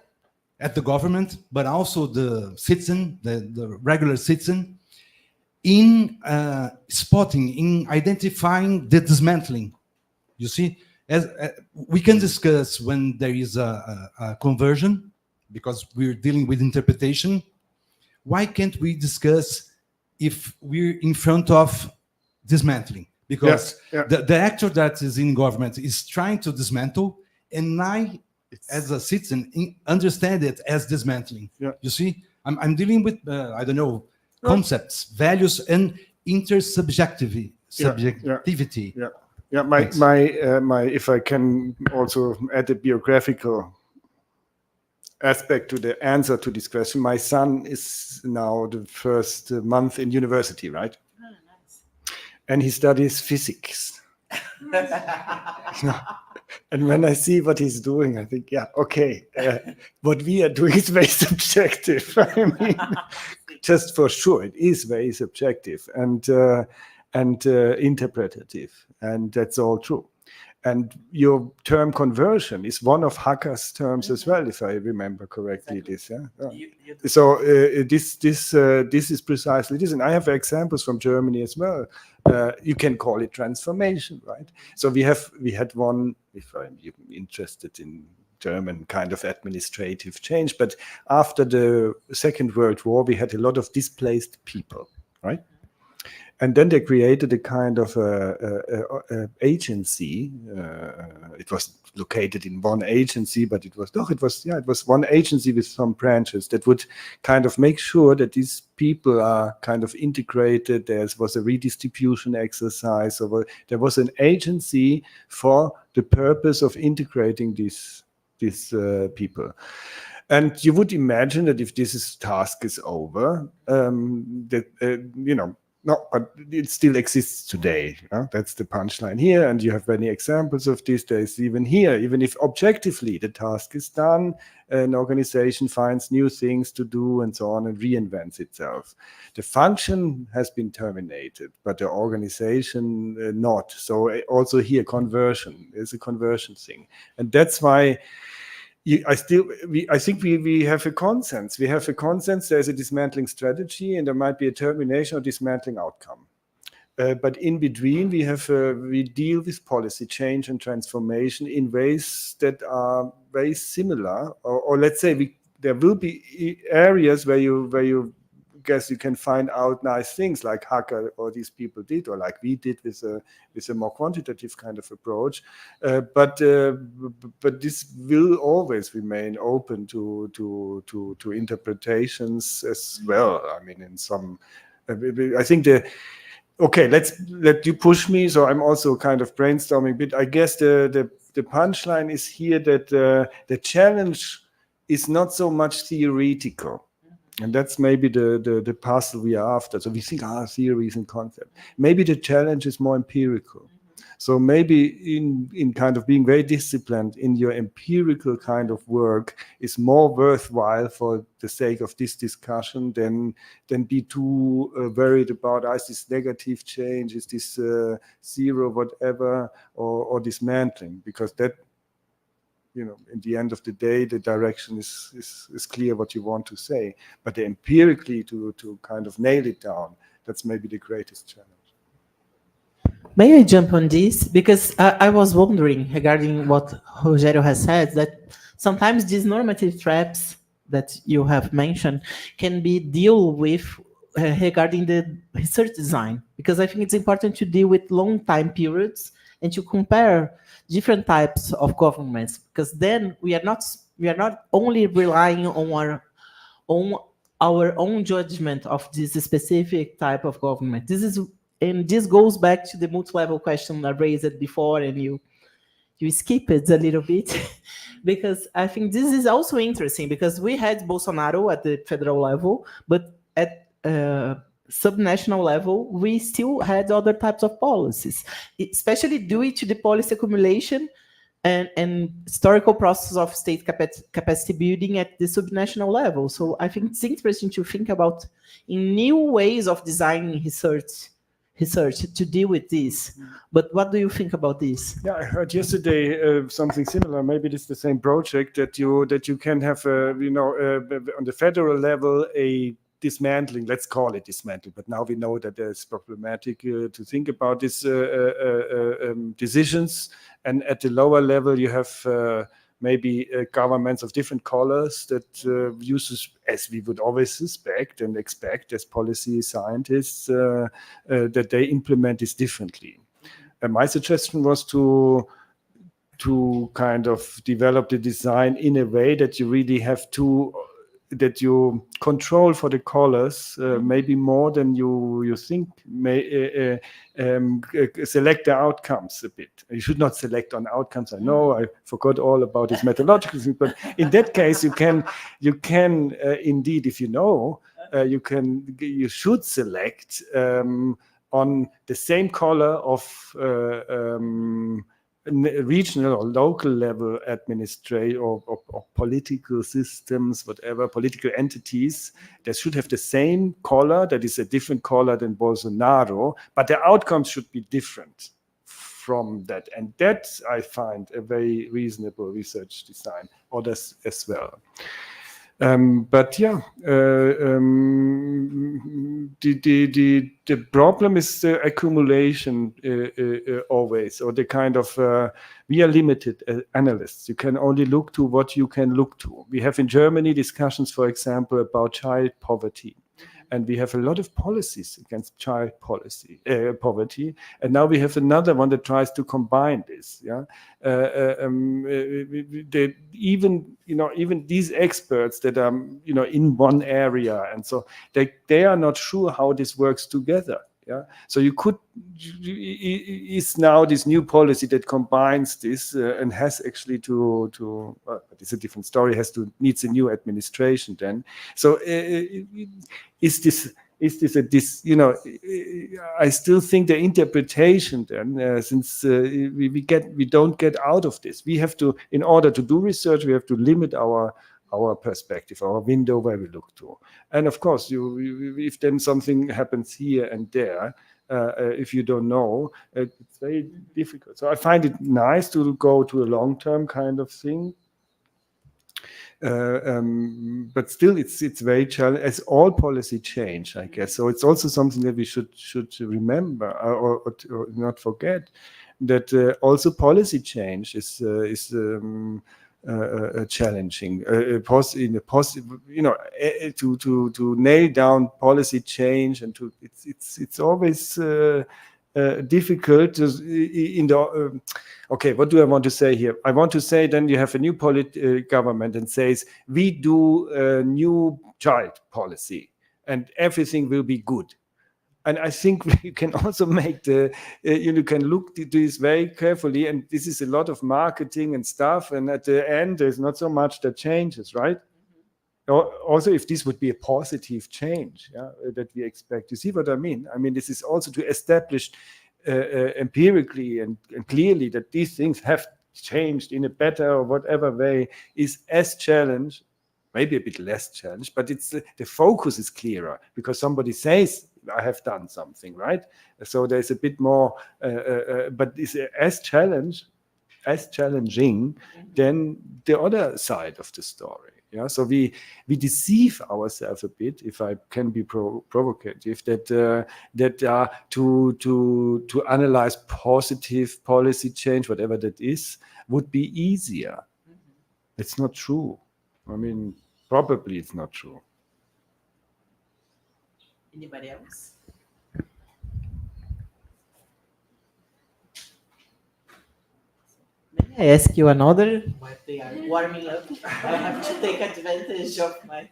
at the government, but also the citizen, the regular citizen, in spotting, in identifying the dismantling? You see, as we can discuss when there is a conversion, because we're dealing with interpretation. Why can't we discuss if we're in front of dismantling? Because the actor that is in government is trying to dismantle, and I, as a citizen, understand it as dismantling. You see, I'm dealing with, I don't know, concepts, values, and intersubjectivity. Yeah, Subjectivity. Yeah, my Thanks. my if I can also add a biographical aspect to the answer to this question. My son is now the first month in university, right? And he studies physics. And when I see what he's doing, I think, yeah, okay, what we are doing is very subjective. I mean, just for sure, it is very subjective and interpretative, and that's all true. And your term conversion is one of Hacker's terms as well, if I remember correctly. Exactly. This, so this is precisely this, and I have examples from Germany as well. You can call it transformation, right? So we had one. If I'm interested in German kind of administrative change, but after the Second World War, we had a lot of displaced people, right? And then they created a kind of agency. It was located in one agency, but it was one agency with some branches that would kind of make sure that these people are kind of integrated. There was a redistribution exercise, or there was an agency for the purpose of integrating these people. And you would imagine that if task is over, no, but it still exists today. That's the punchline here. And you have many examples of this. There's even here, even if objectively the task is done, an organization finds new things to do and so on and reinvents itself. The function has been terminated, but the organization not. So also here, conversion is a conversion thing. And that's why I think we have a consensus. We have a consensus. There's a dismantling strategy, and there might be a termination or dismantling outcome. But in between, we deal with policy change and transformation in ways that are very similar. Or let's say there will be areas where you guess you can find out nice things like Hacker or these people did, or like we did with a more quantitative kind of approach. But this will always remain open to interpretations as well. I mean, in some, I think okay, let you push me. So I'm also kind of brainstorming a bit. I guess the punchline is here that the challenge is not so much theoretical. And that's maybe the puzzle we are after. So we think, theories and concept. Maybe the challenge is more empirical. So maybe in kind of being very disciplined in your empirical kind of work is more worthwhile for the sake of this discussion than be too worried about, is this negative change, is this zero, whatever, or dismantling, because that, in the end of the day, the direction is clear what you want to say. But empirically to kind of nail it down, that's maybe the greatest challenge. May I jump on this? Because I was wondering regarding what Rogério has said, that sometimes these normative traps that you have mentioned can be dealt with regarding the research design. Because I think it's important to deal with long time periods and to compare different types of governments, because then we are not only relying on our own judgment of this specific type of government. This goes back to the multi-level question I raised before, and you skip it a little bit, because I think this is also interesting, because we had Bolsonaro at the federal level, but at subnational level, we still had other types of policies, especially due to the policy accumulation and historical process of state capacity building at the subnational level. So I think it's interesting to think about in new ways of designing research to deal with this. But what do you think about this? Yeah, I heard yesterday something similar. Maybe it's the same project that you can have, on the federal level, a dismantling, let's call it dismantling, but now we know that it's problematic to think about these decisions. And at the lower level, you have maybe governments of different colors that uses, as we would always suspect and expect as policy scientists, that they implement this differently. And my suggestion was to kind of develop the design in a way that you really have two that you control for the colors, maybe more than you think. Select the outcomes a bit. You should not select on outcomes. I know I forgot all about this methodological thing, but in that case, you can indeed, if you know, you should select on the same color of regional or local level administrative or political systems, whatever, political entities, they should have the same color, that is a different color than Bolsonaro, but the outcomes should be different from that. And that I find a very reasonable research design, others as well. But yeah, the problem is the accumulation always, or the kind of, we are limited analysts. You can only look to what you can look to. We have in Germany discussions, for example, about child poverty. And we have a lot of policies against child poverty. And now we have another one that tries to combine this. Yeah, even these experts that are in one area, and so they are not sure how this works together. Yeah, so is now this new policy that combines this and has actually but it's a different story. Needs a new administration then. So is this I still think the interpretation then, since we don't get out of this, we have to, in order to do research, we have to limit our perspective, our window where we look to. And of course, if then something happens here and there, if you don't know, it's very difficult. So I find it nice to go to a long-term kind of thing. But still, it's very challenging, as all policy change, I guess. So it's also something that we should remember or not forget, that also policy change is challenging. To nail down policy change, and it's always difficult. Okay, what do I want to say here? I want to say then you have a new government and says, we do a new child policy and everything will be good. And I think you can also make you can look at this very carefully, and this is a lot of marketing and stuff, and at the end, there's not so much that changes, right? Also, if this would be a positive change, yeah, that we expect. You see what I mean? I mean, this is also to establish empirically and clearly that these things have changed in a better or whatever way is as challenged, maybe a bit less challenged, but the focus is clearer because somebody says, I have done something, right? So there's a bit more, but it's as challenging than the other side of the story. Yeah, so we deceive ourselves a bit, if I can be provocative, that to analyze positive policy change, whatever that is, would be easier. It's not true. I mean, probably it's not true. Anybody else? May I ask you another? While they are warming up, I have to take advantage of my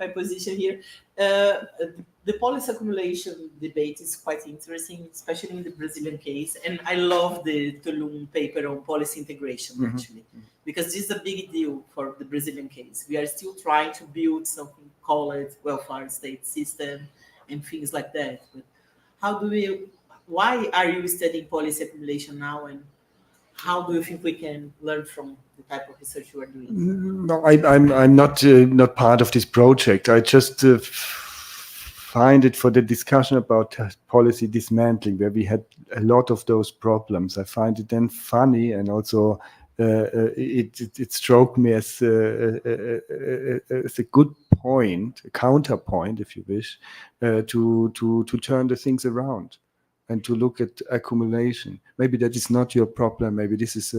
position here. The policy accumulation debate is quite interesting, especially in the Brazilian case. And I love the Tulum paper on policy integration, actually, because this is a big deal for the Brazilian case. We are still trying to build something called welfare state system and things like that. But why are you studying policy accumulation now, and how do you think we can learn from the type of research you are doing? No, I'm not part of this project. I just find it for the discussion about policy dismantling, where we had a lot of those problems. I find it then funny, and also it struck me as a good point, a counterpoint, if you wish, to turn the things around and to look at accumulation. Maybe that is not your problem. Maybe this is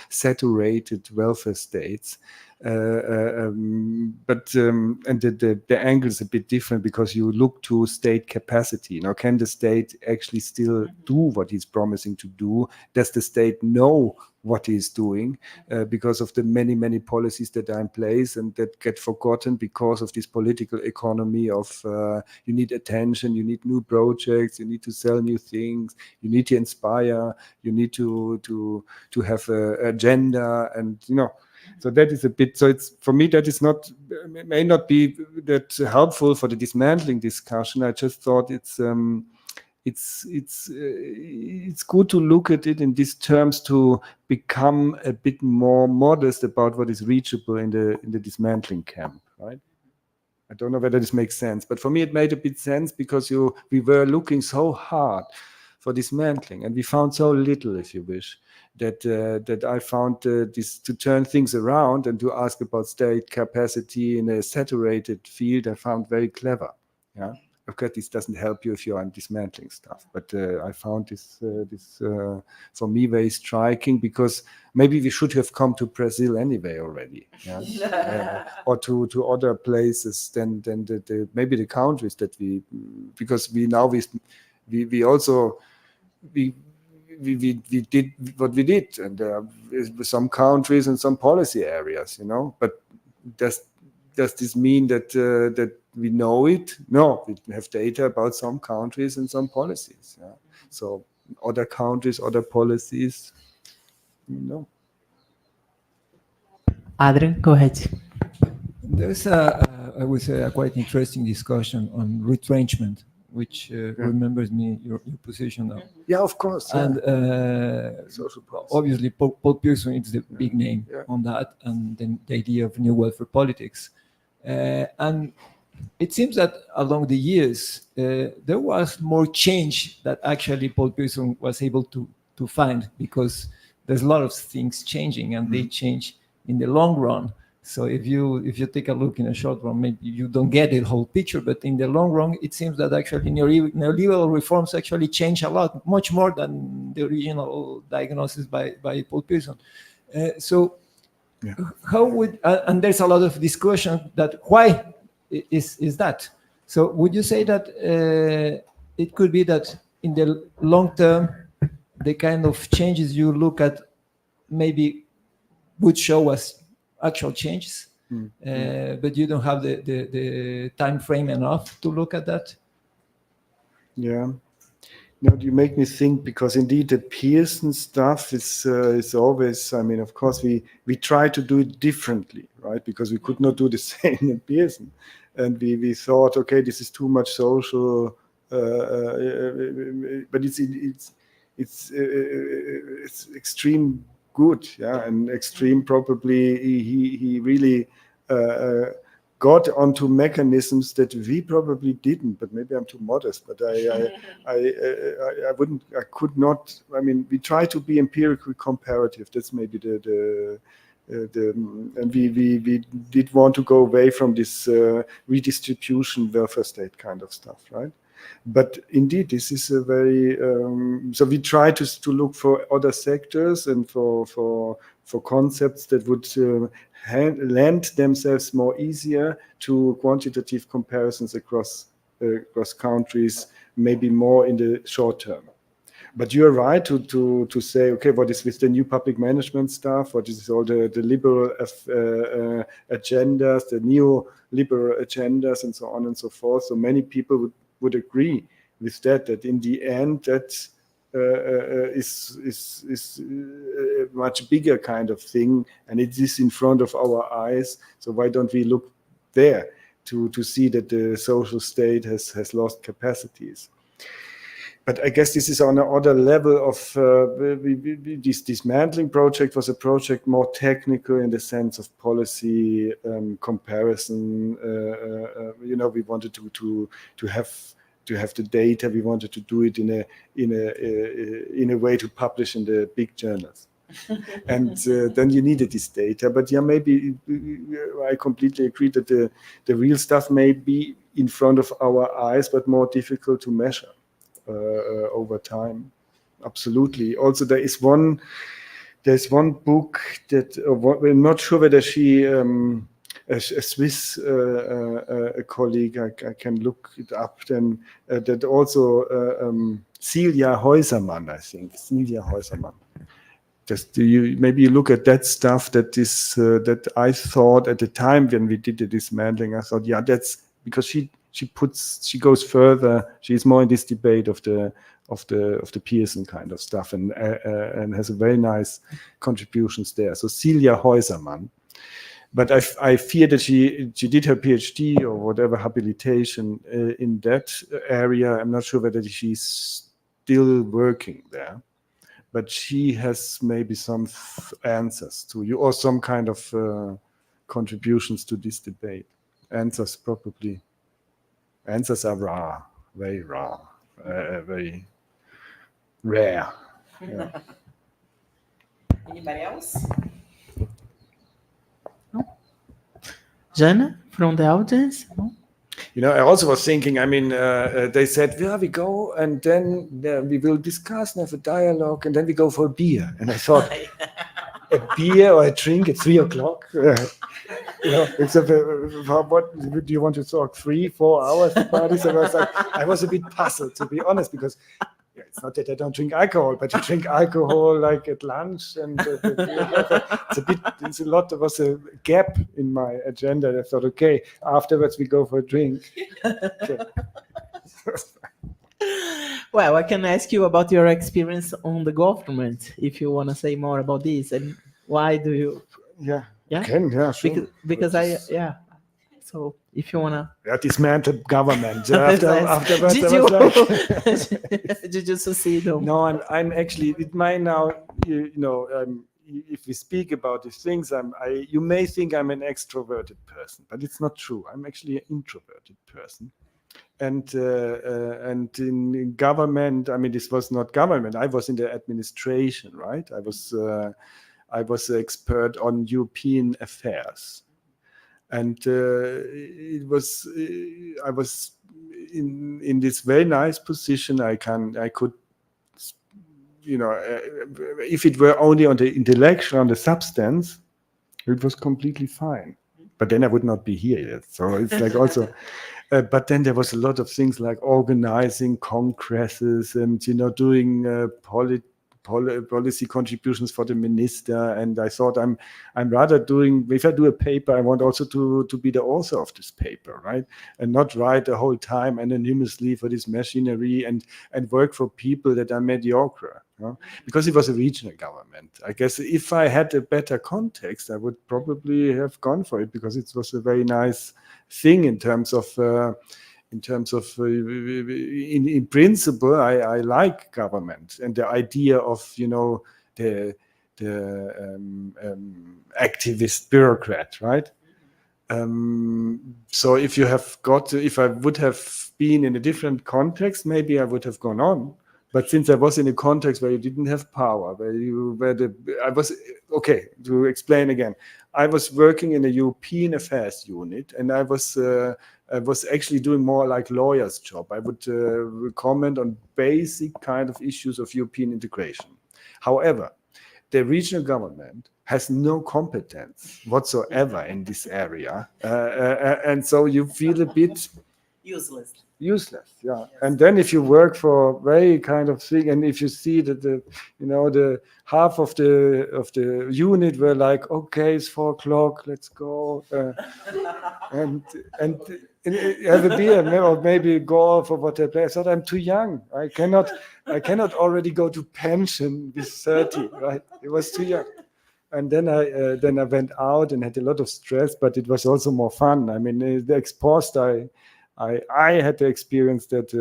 saturated welfare states, And the angle is a bit different because you look to state capacity. Now, can the state actually still do what he's promising to do? Does the state know what he's doing because of the many policies that are in place and that get forgotten because of this political economy of you need attention, you need new projects, you need to sell new things, you need to inspire, you need to have an agenda, and so that is a bit. So it's for me that is not, it may not be that helpful for the dismantling discussion. I just thought it's good to look at it in these terms to become a bit more modest about what is reachable in the dismantling camp, right? I don't know whether this makes sense, but for me it made a bit sense because we were looking so hard for dismantling and we found so little, if you wish, that I found this to turn things around and to ask about state capacity in a saturated field. I found very clever. Yeah. Of course, this doesn't help you if you're on dismantling stuff, but I found this for me very striking because maybe we should have come to Brazil anyway already, or to other places than maybe the countries that because we also did what we did, and some countries and some policy areas, But does this mean that we know it? No, we have data about some countries and some policies. Yeah? So other countries, other policies, Adrian, go ahead. There's I would say, a quite interesting discussion on retrenchment, which remembers me your position now. Yeah, of course. Yeah. And obviously, Paul Pearson is the big name on that, and then the idea of new welfare politics. And it seems that along the years, there was more change that actually Paul Pearson was able to find, because there's a lot of things changing, and they change in the long run. So if you take a look in a short run, maybe you don't get the whole picture, but in the long run, it seems that actually neoliberal reforms actually change a lot, much more than the original diagnosis by Paul Pearson. How would, and there's a lot of discussion that why is that? So would you say that it could be that in the long term, the kind of changes you look at maybe would show us actual changes, but you don't have the time frame enough to look at that? Yeah. No, you make me think, because indeed the Pearson stuff is always, I mean, of course we try to do it differently, right? Because we could not do the same in Pearson. And we thought, okay, this is too much social, but it's extreme good, yeah, and extreme probably he really got onto mechanisms that we probably didn't, but maybe I'm too modest, but I could not, I mean, we try to be empirically comparative. That's maybe and we did want to go away from this redistribution welfare state kind of stuff, right? But indeed, this is a very so we try to look for other sectors and for concepts that would lend themselves more easier to quantitative comparisons across countries, maybe more in the short term. But you're right to say, okay, what is with the new public management stuff? What is all the liberal agendas, the neoliberal agendas, and so on and so forth? So many people would agree with that in the end, that is a much bigger kind of thing, and it is in front of our eyes. So why don't we look there to see that the social state has lost capacities? But I guess this is on another level of this dismantling project was a project more technical in the sense of policy comparison. We wanted to have the data. We wanted to do it in a way to publish in the big journals. And then you needed this data. But yeah, maybe I completely agree that the real stuff may be in front of our eyes, but more difficult to measure over time. Absolutely. Also, there There's one book that I'm not sure whether she, a Swiss a colleague, I can look it up then, that also Celia Häusermann, I think, Celia Häusermann. Just maybe you look at that stuff that is that I thought at the time when we did the dismantling, I thought, yeah, that's because she goes further. She's more in this debate of the Pearson kind of stuff and has a very nice contributions there. So Celia Häusermann. But I fear that she did her PhD or whatever habilitation in that area. I'm not sure whether she's still working there. But she has maybe some answers to you or some kind of contributions to this debate. Answers are rare, very rare, very rare. Yeah. Anybody else? No? Jana, from the audience? No? You know, I also was thinking, I mean, they said, yeah, we go and then we will discuss and have a dialogue and then we go for a beer. And I thought, a beer or a drink at 3 o'clock? You know, it's what do you want to talk 3-4 hours about this? And I was a bit puzzled, to be honest, because it's not that I don't drink alcohol, but you drink alcohol like at lunch, and it's a lot. There was a gap in my agenda. I thought, okay, afterwards we go for a drink. Okay. Well, I can ask you about your experience on the government, if you want to say more about this, and why do you? Yeah. Yeah. Can, yeah, sure. Because So if you wanna, dismantle government. Afterwards, did I was you did you succeed? No, I'm actually. It might now. You know, if we speak about these things, you may think I'm an extroverted person, but it's not true. I'm actually an introverted person. And in government, I mean, this was not government. I was in the administration, right? I was an expert on European affairs. And I was in this very nice position. I could, you know, if it were only on the intellectual, on the substance, it was completely fine. But then I would not be here yet. So it's like also, but then there was a lot of things like organizing congresses and, you know, doing policy contributions for the minister, and I thought I'm rather doing, if I do a paper, I want also to be the author of this paper, right, and not write the whole time anonymously for this machinery and work for people that are mediocre, you know? Because it was a regional government. I guess if I had a better context, I would probably have gone for it, because it was a very nice thing in terms of in principle, I like government and the idea of, you know, the activist bureaucrat, right? So if I would have been in a different context, maybe I would have gone on. But since I was in a context where you didn't have power, to explain again, I was working in a European affairs unit, and I was actually doing more like lawyer's job. I would comment on basic kind of issues of European integration. However, the regional government has no competence whatsoever in this area, and so you feel a bit useless. Yeah. Yes. And then if you work for very kind of thing, and if you see that the half of the unit were like, okay, it's 4 o'clock, let's go, and have a beer, or maybe go for what they play. I thought, I'm too young. I cannot already go to pension with 30. Right? It was too young. And then I went out and had a lot of stress, but it was also more fun. I mean, the ex-post, I had the experience that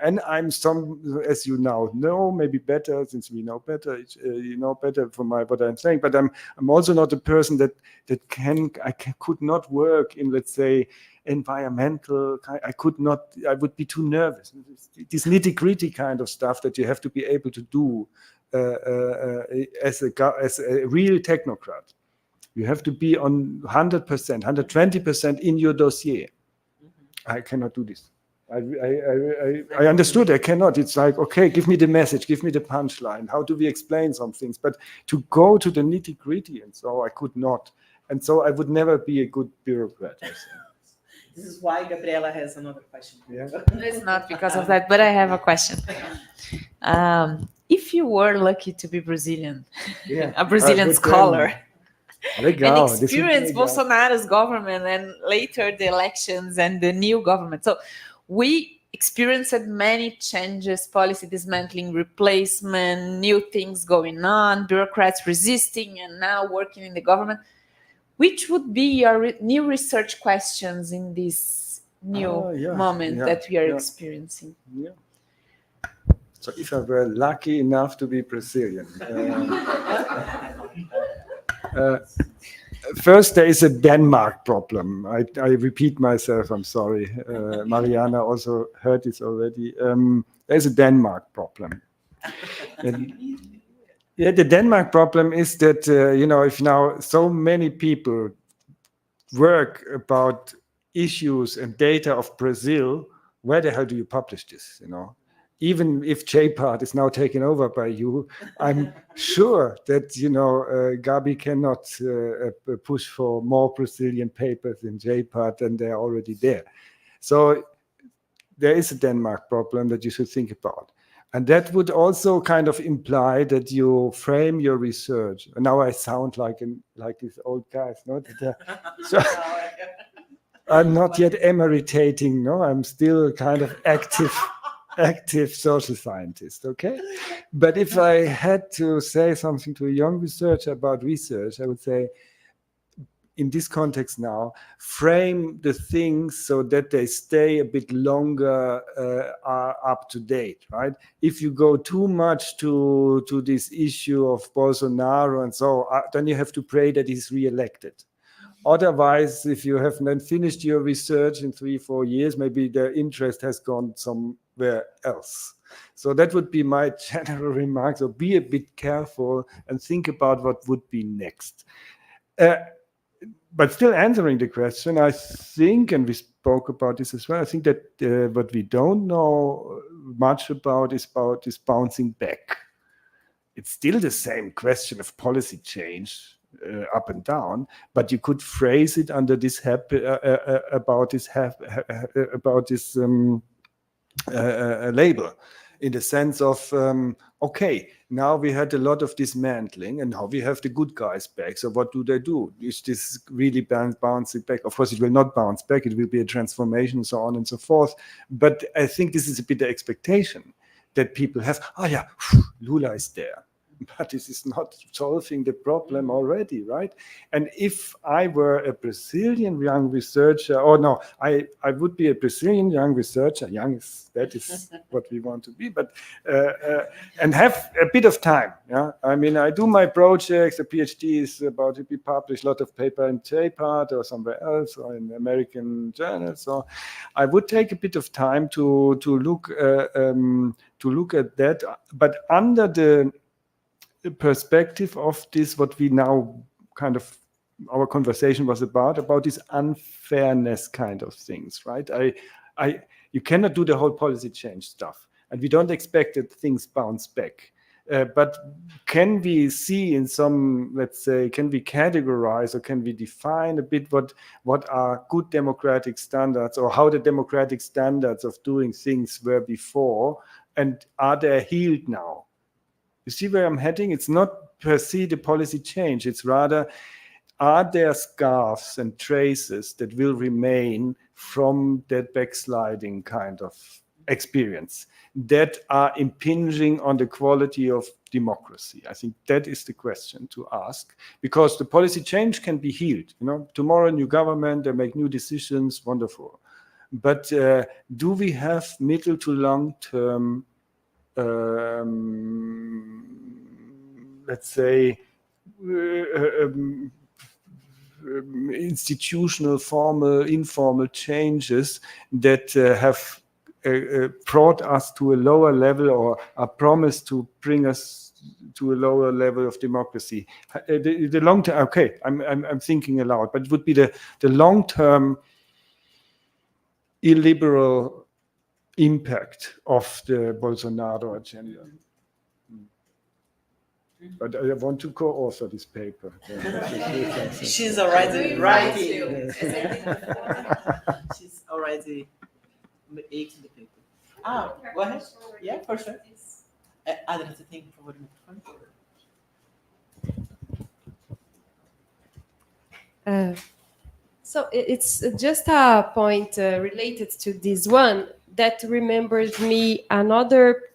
and I'm some, as you now know, maybe better, since we know better, you know better from what I'm saying. But I'm also not a person that could not work in, let's say, environmental. I would be too nervous. This nitty-gritty kind of stuff that you have to be able to do as a real technocrat. You have to be on 100%, 120% in your dossier. I cannot do this. I understood. I cannot. It's like, okay, give me the message, give me the punchline. How do we explain some things? But to go to the nitty gritty, and so I could not. And so I would never be a good bureaucrat. I think. This is why Gabriela has another question. Yeah. It's not because of that, but I have a question. If you were lucky to be Brazilian, Yeah. a Brazilian Good scholar, then. Legal. and This would be experience legal. Bolsonaro's government and later the elections and the new government. So we experienced many changes, policy dismantling, replacement, new things going on, bureaucrats resisting and now working in the government. Which would be your new research questions in this new moment that we are experiencing? Yeah. So if I were lucky enough to be Brazilian. First, there is a Denmark problem. I repeat myself, I'm sorry. Mariana also heard this already. There's a Denmark problem. Yeah, the Denmark problem is that, if now so many people work about issues and data of Brazil, where the hell do you publish this, Even if JPART is now taken over by you, I'm sure that, Gabi cannot push for more Brazilian papers in JPART than they're already there. So there is a Denmark problem that you should think about. And that would also kind of imply that you frame your research. And now I sound like these old guys, no? So I'm not yet emeritating, no? I'm still kind of active social scientist, okay? But if I had to say something to a young researcher about research, I would say, in this context now, frame the things so that they stay a bit longer up to date, right? If you go too much to this issue of Bolsonaro and so, then you have to pray that he's re-elected. Otherwise, if you have then finished your research in 3-4 years, maybe the interest has gone somewhere else. So that would be my general remark. So be a bit careful and think about what would be next. But still answering the question, I think, and we spoke about this as well, I think that what we don't know much about is bouncing back. It's still the same question of policy change up and down, but you could phrase it under this label, in the sense of, okay, now we had a lot of dismantling and now we have the good guys back. So what do they do? Is this really bouncing back? Of course, it will not bounce back. It will be a transformation and so on and so forth. But I think this is a bit the expectation that people have. Oh yeah, Lula is there. But this is not solving the problem already, right? And if I were a Brazilian young researcher, I would be a Brazilian young researcher, that is what we want to be, but and have a bit of time. Yeah, I mean, I do my projects. The PhD is about to be published, a lot of paper in JPART or somewhere else or in American journals. So I would take a bit of time to look at that, but under the perspective of this, what we now kind of, our conversation was about this unfairness kind of things, right? You cannot do the whole policy change stuff, and we don't expect that things bounce back. But can we see in some, let's say, can we categorize or can we define a bit what are good democratic standards, or how the democratic standards of doing things were before, and are they healed now? You see where I'm heading? It's not per se the policy change. It's rather, are there scars and traces that will remain from that backsliding kind of experience that are impinging on the quality of democracy? I think that is the question to ask, because the policy change can be healed. Tomorrow, new government, they make new decisions, wonderful. But do we have middle to long-term let's say, institutional, formal, informal changes that have brought us to a lower level, or are promised to bring us to a lower level of democracy? The long term, okay, I'm thinking aloud, but it would be the long-term illiberal impact of the Bolsonaro agenda. But I want to co-author this paper. She's already writing. She's already making the paper. Go ahead. Yeah, for sure. Adriana, você tem, por favor, o microfone? So it's just a point related to this one that remembers me another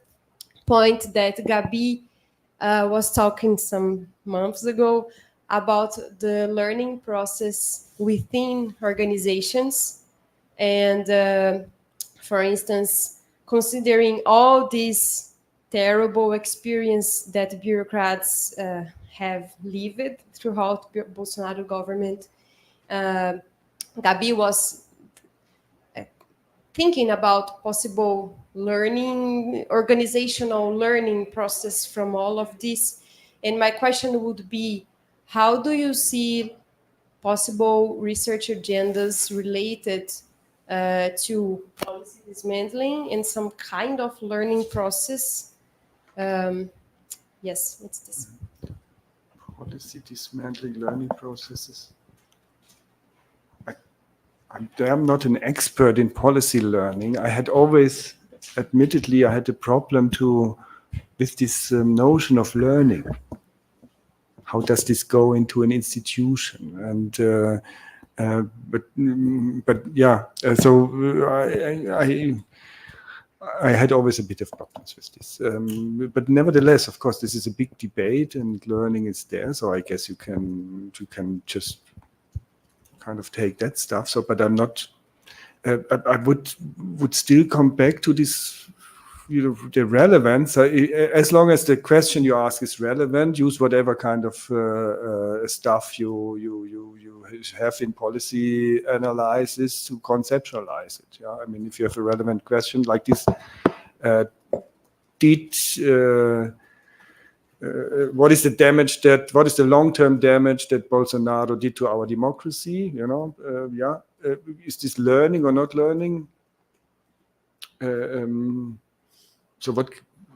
point that Gabi was talking some months ago about the learning process within organizations. And for instance, considering all these terrible experience that bureaucrats have lived throughout Bolsonaro government, Gabi was thinking about possible learning, organizational learning process from all of this. And my question would be, how do you see possible research agendas related to policy dismantling and some kind of learning process? Yes, it's this. Policy dismantling learning processes. I'm not an expert in policy learning. I had always, admittedly, I had a problem with this notion of learning. How does this go into an institution? And but yeah, so I had always a bit of problems with this. But nevertheless, of course, this is a big debate, and learning is there. So I guess you can just kind of take that stuff. So, but I'm not. I would still come back to this, the relevance. As long as the question you ask is relevant, use whatever kind of stuff you have in policy analysis to conceptualize it. Yeah, I mean, if you have a relevant question like this, what is the long-term damage that Bolsonaro did to our democracy? Is this learning or not learning?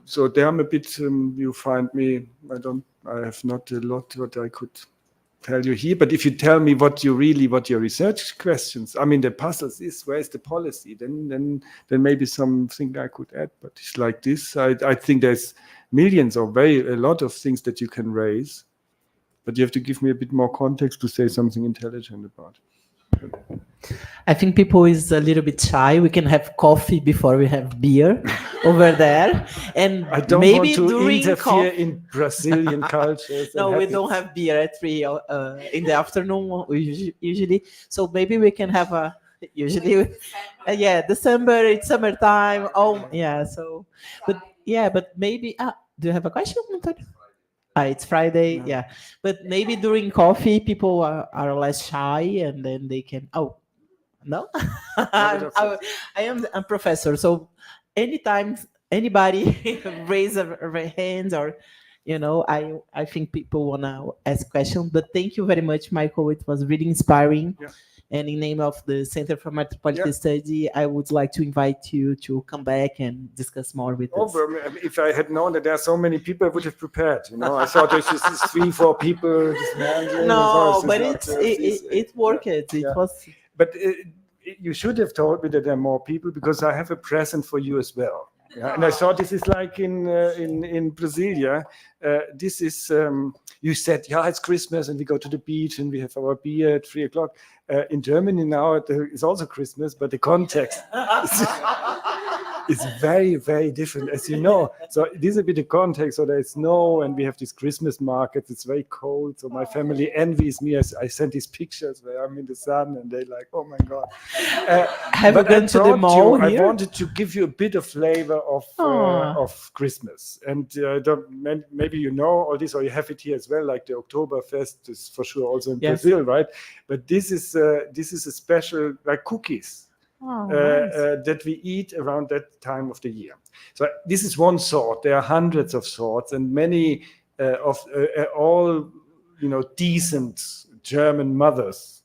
So there I'm a bit. You find me. I have not a lot what I could tell you here. But if you tell me what your research questions, I mean, the puzzles is where is the policy? Then maybe something I could add. But it's like this. I think there's millions or a lot of things that you can raise, but you have to give me a bit more context to say something intelligent about. I think people is a little bit shy. We can have coffee before we have beer over there, and I don't maybe want to during interfere in Brazilian cultures. No, we don't have beer at 3 in the afternoon usually. So maybe we can have December. It's summertime. Oh yeah. So, but maybe. Do you have a question, Antonio? It's Friday. No. Yeah, but maybe during coffee, people are less shy, and then they can. Oh, no, I am a professor, so anytime anybody raise a hand, or I think people wanna ask questions. But thank you very much, Michael. It was really inspiring. Yeah. And in name of the Center for Metropolitan Study, I would like to invite you to come back and discuss more with us. If I had known that there are so many people, I would have prepared. I thought there's just 3-4 people. No, but it worked. It was. But you should have told me that there are more people, because I have a present for you as well. Yeah, and I thought this is like in Brasilia. This is you said, it's Christmas and we go to the beach and we have our beer at 3:00. In Germany now it's also Christmas, but the context is very, very different, as you know. So this is a bit of context. So there's snow and we have these Christmas markets. It's very cold. So my family envies me as I send these pictures where I'm in the sun and they like, oh my God. Have you been to the mall here? I wanted to give you a bit of flavor of Christmas. And maybe you know all this, or you have it here as well, like the Oktoberfest is for sure also in Brazil, right? But this is a special, like cookies. Nice. That we eat around that time of the year. So this is one sort. There are hundreds of sorts, and many of all decent German mothers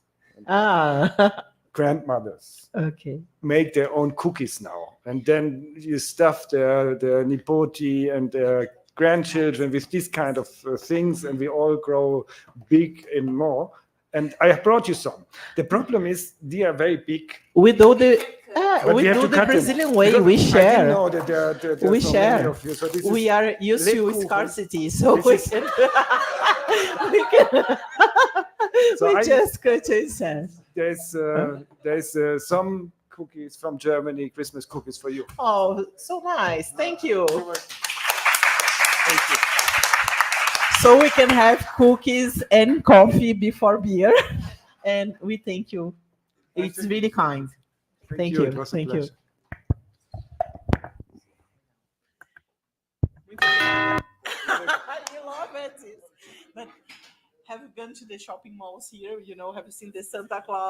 grandmothers Okay. make their own cookies now, and then you stuff their nipoti and their grandchildren with these kind of things, and we all grow big and more. And I have brought you some. The problem is they are very big. We do the But we we have do to the cut them. Brazilian way. Because We I didn't share. know that there are We so many share. of you. So this We is are used to Lebkuchen. scarcity, so This we is- can, we can So we just cut and share. there's some cookies from Germany, Christmas cookies for you. Oh, so nice. Thank you. Thank you. So we can have cookies and coffee before beer. And we thank you. It's really kind. Thank you. It was a Thank you. pleasure. You love it. But have you gone to the shopping malls here? You know, have you seen the Santa Claus?